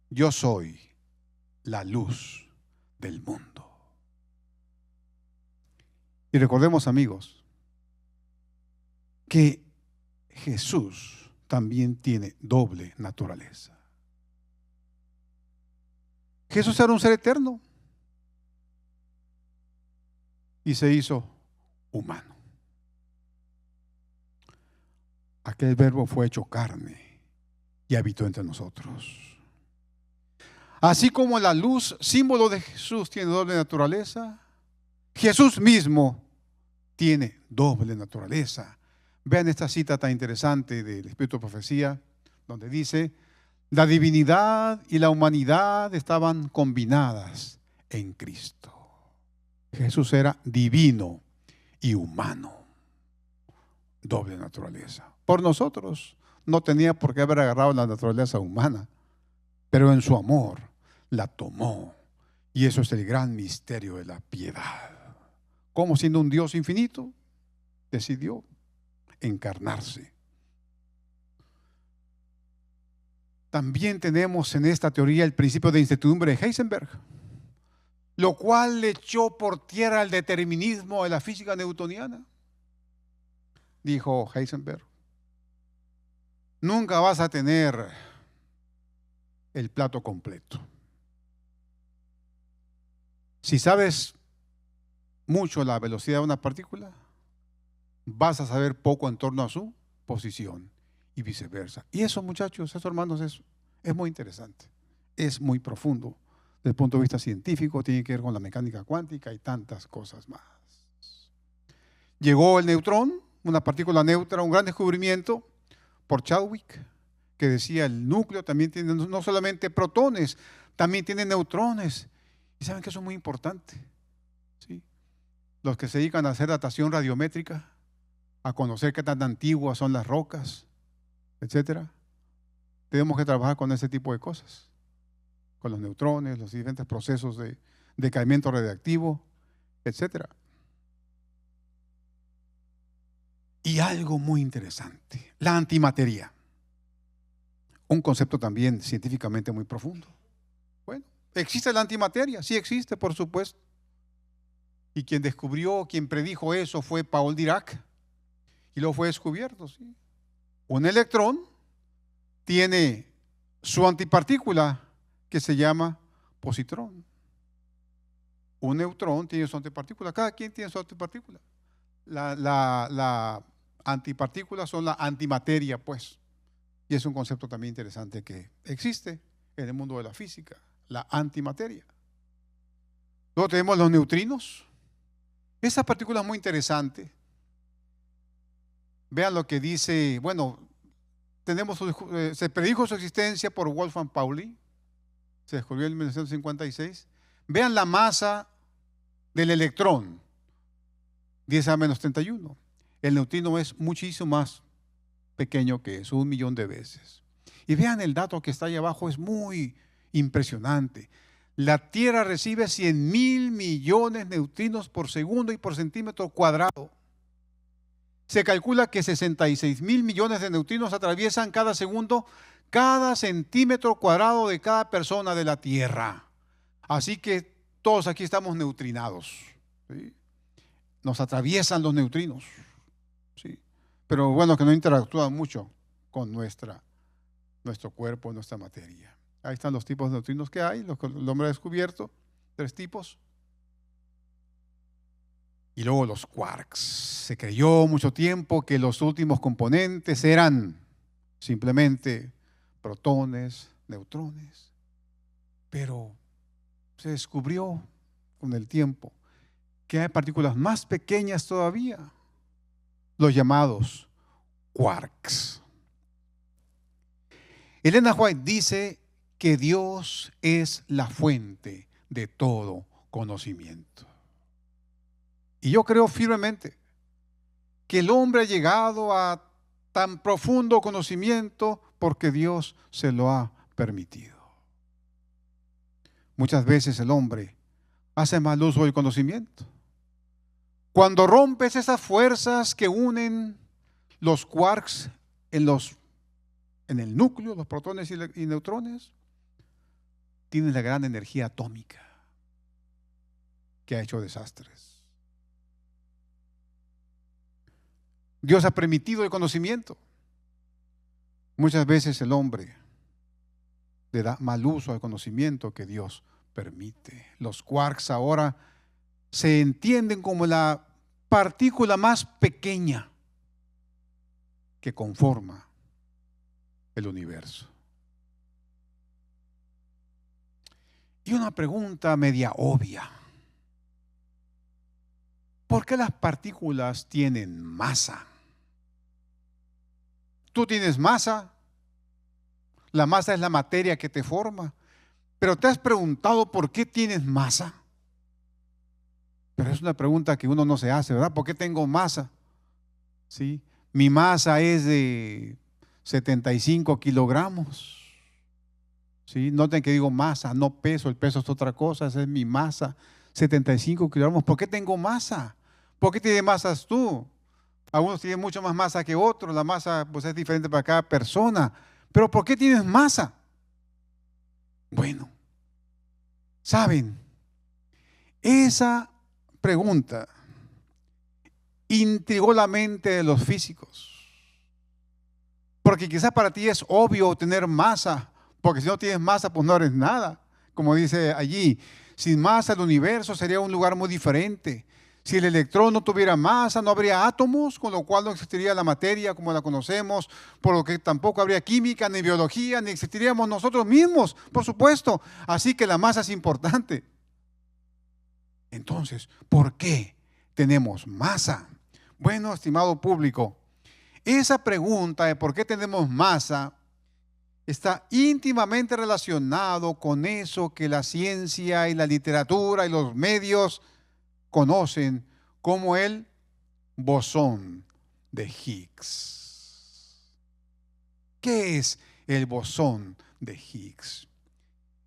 yo soy la luz del mundo. Y recordemos, amigos, que Jesús también tiene doble naturaleza. Jesús era un ser eterno y se hizo humano. Aquel verbo fue hecho carne y habitó entre nosotros. Así como la luz, símbolo de Jesús, tiene doble naturaleza, Jesús mismo tiene doble naturaleza. Vean esta cita tan interesante del Espíritu de Profecía, donde dice, la divinidad y la humanidad estaban combinadas en Cristo. Jesús era divino y humano. Doble naturaleza. Por nosotros no tenía por qué haber agarrado la naturaleza humana, pero en su amor la tomó. Y eso es el gran misterio de la piedad. Como siendo un Dios infinito, decidió encarnarse. También tenemos en esta teoría el principio de incertidumbre de Heisenberg, lo cual le echó por tierra el determinismo de la física newtoniana. Dijo Heisenberg, nunca vas a tener el plato completo. Si sabes mucho la velocidad de una partícula, vas a saber poco en torno a su posición y viceversa. Y eso, muchachos, eso, hermanos, es muy interesante, es muy profundo. Desde el punto de vista científico, tiene que ver con la mecánica cuántica y tantas cosas más. Llegó el neutrón, una partícula neutra, un gran descubrimiento por Chadwick, que decía el núcleo también tiene no solamente protones, también tiene neutrones. ¿Y saben que eso es muy importante? ¿Sí? Los que se dedican a hacer datación radiométrica, a conocer qué tan antiguas son las rocas, etcétera, tenemos que trabajar con ese tipo de cosas, con los neutrones, los diferentes procesos de decaimiento radiactivo, etcétera. Y algo muy interesante, la antimateria, un concepto también científicamente muy profundo. Bueno, ¿existe la antimateria? Sí existe, por supuesto. Y quien descubrió, quien predijo eso fue Paul Dirac, y luego fue descubierto, ¿sí? Un electrón tiene su antipartícula que se llama positrón. Un neutrón tiene su antipartícula. Cada quien tiene su antipartícula. La antipartícula son la antimateria, pues. Y es un concepto también interesante que existe en el mundo de la física, la antimateria. Luego tenemos los neutrinos. Esa partícula es muy interesante. Vean lo que dice, bueno, se predijo su existencia por Wolfgang Pauli, se descubrió en 1956. Vean la masa del electrón, 10 a menos 31. El neutrino es muchísimo más pequeño que eso, 1.000.000 de veces. Y vean el dato que está ahí abajo, es muy impresionante. La Tierra recibe 100.000 millones de neutrinos por segundo y por centímetro cuadrado. Se calcula que 66.000 millones de neutrinos atraviesan cada segundo cada centímetro cuadrado de cada persona de la Tierra. Así que todos aquí estamos neutrinados, ¿sí? Nos atraviesan los neutrinos, ¿sí? Pero bueno, que no interactúan mucho con nuestro cuerpo, nuestra materia. Ahí están los tipos de neutrinos que hay, los que el hombre ha descubierto, 3 tipos. Y luego los quarks. Se creyó mucho tiempo que los últimos componentes eran simplemente protones, neutrones. Pero se descubrió con el tiempo que hay partículas más pequeñas todavía, los llamados quarks. Elena White dice que Dios es la fuente de todo conocimiento. Y yo creo firmemente que el hombre ha llegado a tan profundo conocimiento porque Dios se lo ha permitido. Muchas veces el hombre haces más uso del conocimiento. Cuando rompes esas fuerzas que unen los quarks en el núcleo, los protones y neutrones, tienes la gran energía atómica que ha hecho desastres. Dios ha permitido el conocimiento. Muchas veces el hombre le da mal uso al conocimiento que Dios permite. Los quarks ahora se entienden como la partícula más pequeña que conforma el universo. Y una pregunta media obvia. ¿Por qué las partículas tienen masa? Tú tienes masa. La masa es la materia que te forma. Pero ¿te has preguntado por qué tienes masa? Pero es una pregunta que uno no se hace, ¿verdad? ¿Por qué tengo masa? ¿Sí? Mi masa es de 75 kilogramos. ¿Sí? Noten que digo masa, no peso. El peso es otra cosa, esa es mi masa. 75 kilogramos. ¿Por qué tengo masa? ¿Por qué tienes masas tú? Algunos tienen mucho más masa que otros. La masa pues, es diferente para cada persona. Pero ¿por qué tienes masa? Bueno, ¿saben? Esa pregunta intrigó la mente de los físicos. Porque quizás para ti es obvio tener masa, porque si no tienes masa, pues no eres nada. Como dice allí, sin masa el universo sería un lugar muy diferente. Si el electrón no tuviera masa, no habría átomos, con lo cual no existiría la materia como la conocemos, por lo que tampoco habría química, ni biología, ni existiríamos nosotros mismos, por supuesto. Así que la masa es importante. Entonces, ¿por qué tenemos masa? Bueno, estimado público, esa pregunta de por qué tenemos masa está íntimamente relacionado con eso que la ciencia y la literatura y los medios conocen como el bosón de Higgs. ¿Qué es el bosón de Higgs?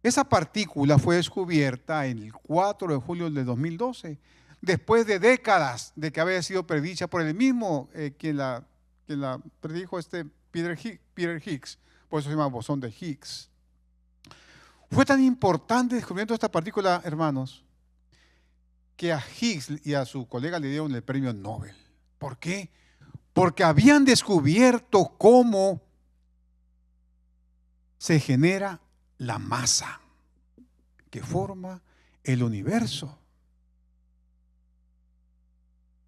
Esa partícula fue descubierta el 4 de julio de 2012, después de décadas de que había sido predicha por el mismo quien la predijo Peter Higgs, por eso se llama bosón de Higgs. Fue tan importante el descubrimiento de esta partícula, hermanos, que a Higgs y a su colega le dieron el premio Nobel. ¿Por qué? Porque habían descubierto cómo se genera la masa que forma el universo.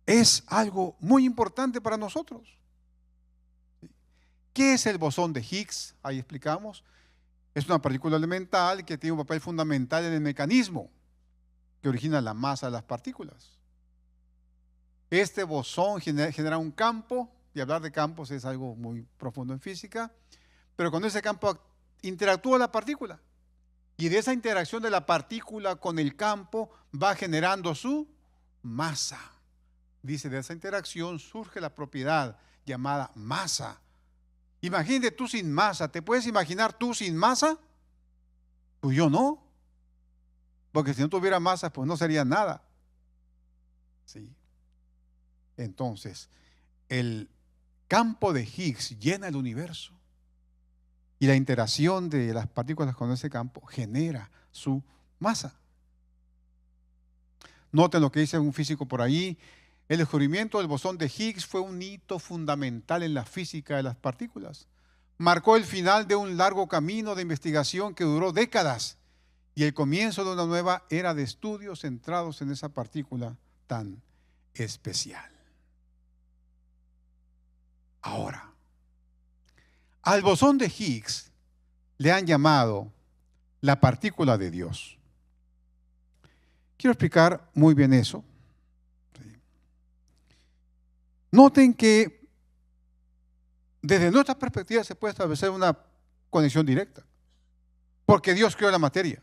Es algo muy importante para nosotros. ¿Qué es el bosón de Higgs? Ahí explicamos. Es una partícula elemental que tiene un papel fundamental en el mecanismo que origina la masa de las partículas. Este bosón genera un campo, y hablar de campos es algo muy profundo en física, pero cuando ese campo interactúa la partícula, y de esa interacción de la partícula con el campo va generando su masa. Dice, de esa interacción surge la propiedad llamada masa. Imagínate tú sin masa. ¿Te puedes imaginar tú sin masa? Pues yo no. Porque si no tuviera masa, pues no sería nada. ¿Sí? Entonces, el campo de Higgs llena el universo. Y la interacción de las partículas con ese campo genera su masa. Noten lo que dice un físico por ahí. El descubrimiento del bosón de Higgs fue un hito fundamental en la física de las partículas. Marcó el final de un largo camino de investigación que duró décadas y el comienzo de una nueva era de estudios centrados en esa partícula tan especial. Ahora, al bosón de Higgs le han llamado la partícula de Dios. Quiero explicar muy bien eso. Noten que desde nuestra perspectiva se puede establecer una conexión directa, porque Dios creó la materia.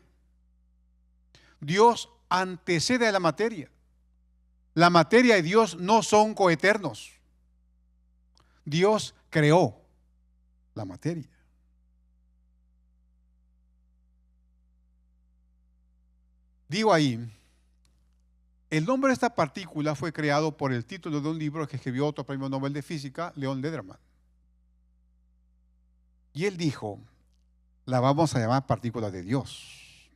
Dios antecede a la materia. La materia y Dios no son coeternos. Dios creó la materia. Digo ahí El nombre de esta partícula fue creado por el título de un libro que escribió otro premio Nobel de Física, Leon Lederman. Y él dijo, la vamos a llamar partícula de Dios.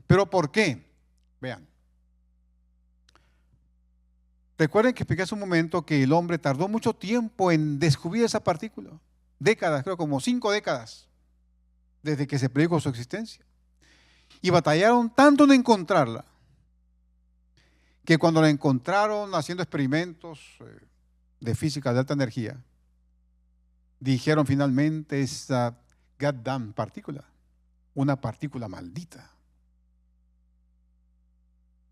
¿Pero por qué? Vean. Recuerden que expliqué hace un momento que el hombre tardó mucho tiempo en descubrir esa partícula. Décadas, creo como 5 décadas, desde que se predicó su existencia. Y batallaron tanto en encontrarla, que cuando la encontraron haciendo experimentos de física de alta energía, dijeron finalmente esa goddamn partícula, una partícula maldita.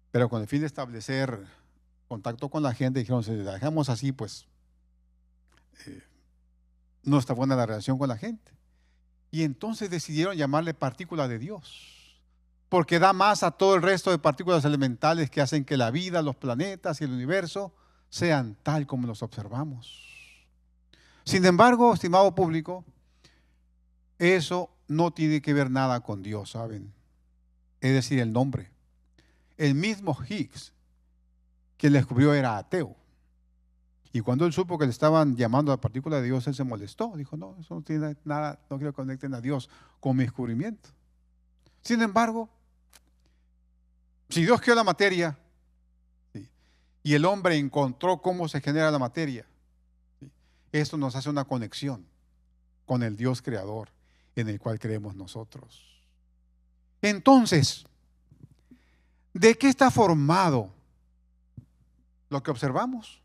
Pero con el fin de establecer contacto con la gente, dijeron, si la dejamos así, pues no está buena la relación con la gente. Y entonces decidieron llamarle partícula de Dios, porque da más a todo el resto de partículas elementales que hacen que la vida, los planetas y el universo sean tal como los observamos. Sin embargo, estimado público, eso no tiene que ver nada con Dios, ¿saben? Es decir, el nombre. El mismo Higgs, quien le descubrió, era ateo. Y cuando él supo que le estaban llamando a la partícula de Dios, él se molestó. Dijo, no, eso no tiene nada, no quiero que conecten a Dios con mi descubrimiento. Sin embargo, si Dios creó la materia, ¿sí?, y el hombre encontró cómo se genera la materia, ¿sí?, esto nos hace una conexión con el Dios creador en el cual creemos nosotros. Entonces, ¿de qué está formado lo que observamos?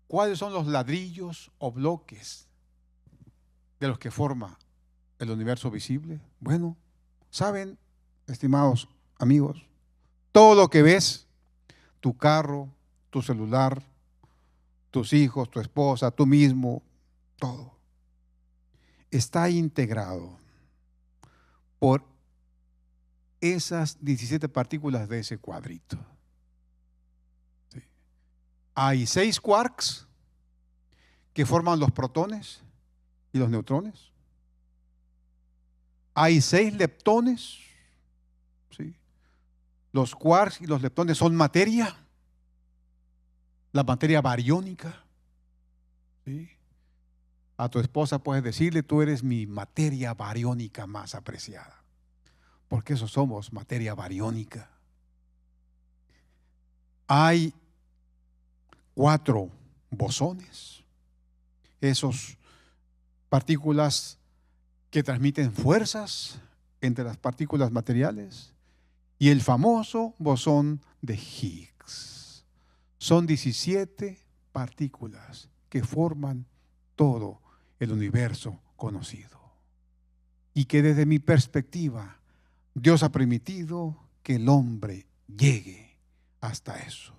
¿Cuáles son los ladrillos o bloques de los que forma el universo visible? Bueno, saben, estimados amigos, todo lo que ves, tu carro, tu celular, tus hijos, tu esposa, tú mismo, todo, está integrado por esas 17 partículas de ese cuadrito. Sí. Hay 6 quarks que forman los protones y los neutrones. Hay 6 leptones. ¿Sí? Los quarks y los leptones son materia, la materia bariónica. ¿Sí? A tu esposa puedes decirle, tú eres mi materia bariónica más apreciada, porque eso somos, materia bariónica. Hay 4 bosones, esos partículas que transmiten fuerzas entre las partículas materiales, y el famoso bosón de Higgs. Son 17 partículas que forman todo el universo conocido, y que desde mi perspectiva Dios ha permitido que el hombre llegue hasta eso.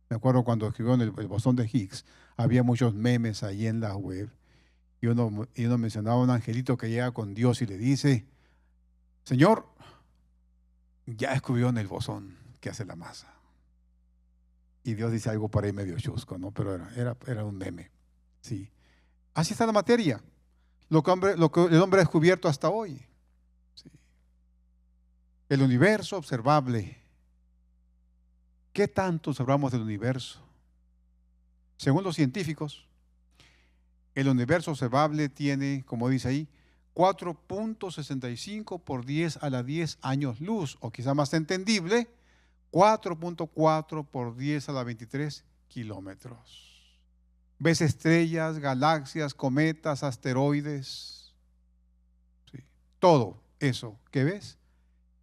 Me acuerdo cuando escribió en el bosón de Higgs, había muchos memes ahí en la web, y uno mencionaba a un angelito que llega con Dios y le dice, Señor, ya descubrió en el bosón que hace la masa. Y Dios dice algo por ahí medio chusco, ¿no? Pero era un meme. Sí. Así está la materia, lo que el hombre ha descubierto hasta hoy. Sí. El universo observable. ¿Qué tanto observamos del universo? Según los científicos, el universo observable tiene, como dice ahí, 4.65 por 10 a la 10 años luz, o quizá más entendible, 4.4 por 10 a la 23 kilómetros. Ves estrellas, galaxias, cometas, asteroides. Sí. Todo eso que ves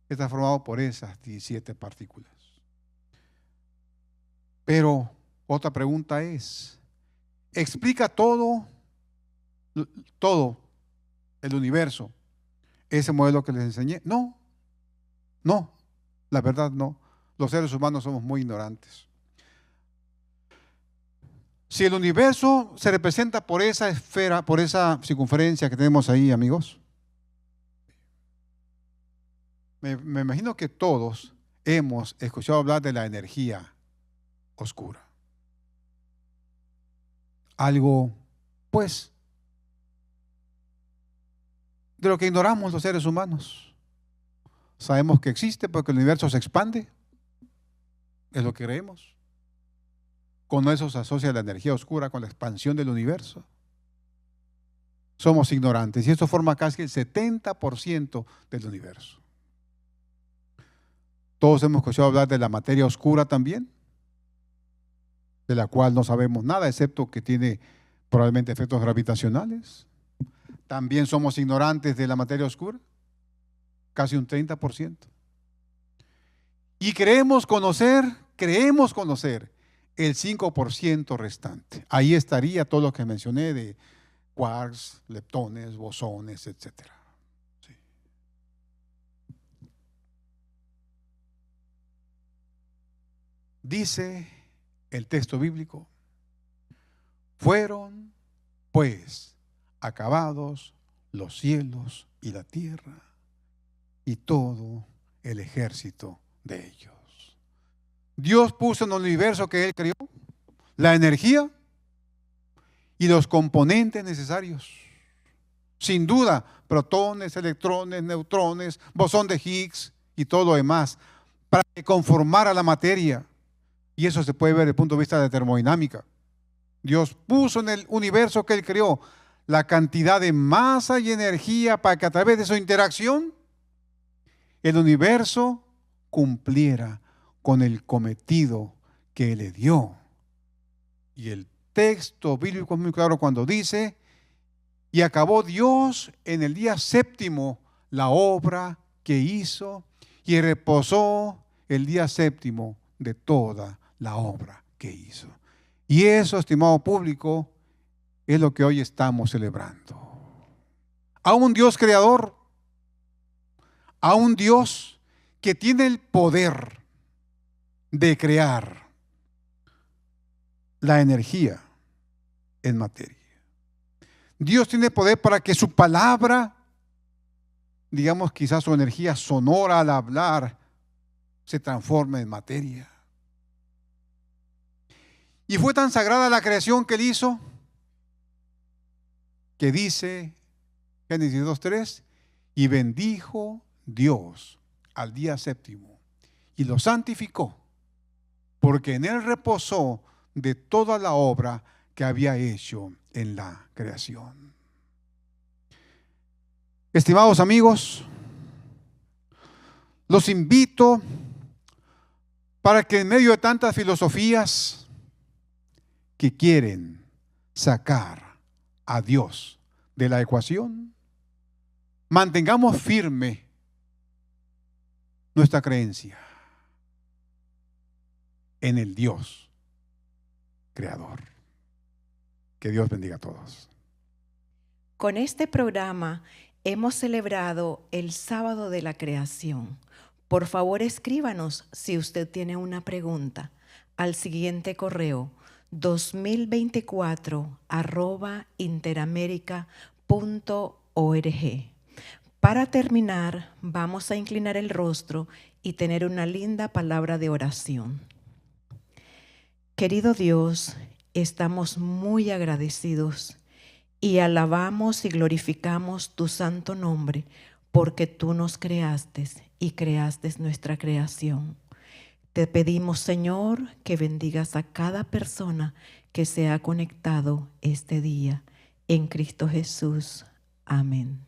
está formado por esas 17 partículas. Pero otra pregunta es, ¿explica todo el universo ese modelo que les enseñé? No, la verdad no. Los seres humanos somos muy ignorantes. Si el universo se representa por esa esfera, por esa circunferencia que tenemos ahí, amigos, me imagino que todos hemos escuchado hablar de la energía oscura. Algo, pues, de lo que ignoramos los seres humanos. Sabemos que existe porque el universo se expande. Es lo que creemos. Con eso se asocia la energía oscura con la expansión del universo. Somos ignorantes y esto forma casi el 70% del universo. Todos hemos escuchado hablar de la materia oscura también, de la cual no sabemos nada, excepto que tiene probablemente efectos gravitacionales. También somos ignorantes de la materia oscura, casi un 30%. Y creemos conocer el 5% restante. Ahí estaría todo lo que mencioné de quarks, leptones, bosones, etc. Sí. Dice el texto bíblico, fueron pues acabados los cielos y la tierra y todo el ejército de ellos. Dios puso en el universo que Él creó la energía y los componentes necesarios. Sin duda, protones, electrones, neutrones, bosón de Higgs y todo lo demás, para que conformara la materia. Y eso se puede ver desde el punto de vista de termodinámica. Dios puso en el universo que Él creó la cantidad de masa y energía para que a través de su interacción el universo cumpliera con el cometido que le dio. Y el texto bíblico es muy claro cuando dice, y acabó Dios en el día séptimo la obra que hizo y reposó el día séptimo de toda la obra que hizo. Y eso, estimado público, es lo que hoy estamos celebrando. A un Dios creador, a un Dios que tiene el poder de crear la energía en materia. Dios tiene poder para que su palabra, digamos quizás su energía sonora al hablar, se transforme en materia. Y fue tan sagrada la creación que Él hizo, que dice Génesis 2:3, y bendijo Dios al día séptimo y lo santificó, porque en Él reposó de toda la obra que había hecho en la creación. Estimados amigos, los invito para que en medio de tantas filosofías que quieren sacar a Dios de la ecuación, mantengamos firme nuestra creencia en el Dios creador. Que Dios bendiga a todos. Con este programa hemos celebrado el sábado de la creación. Por favor, escríbanos si usted tiene una pregunta al siguiente correo 2024@interamerica.org. Para terminar, vamos a inclinar el rostro y tener una linda palabra de oración. Querido Dios, estamos muy agradecidos y alabamos y glorificamos tu santo nombre porque tú nos creaste y creaste nuestra creación. Te pedimos, Señor, que bendigas a cada persona que se ha conectado este día. En Cristo Jesús. Amén.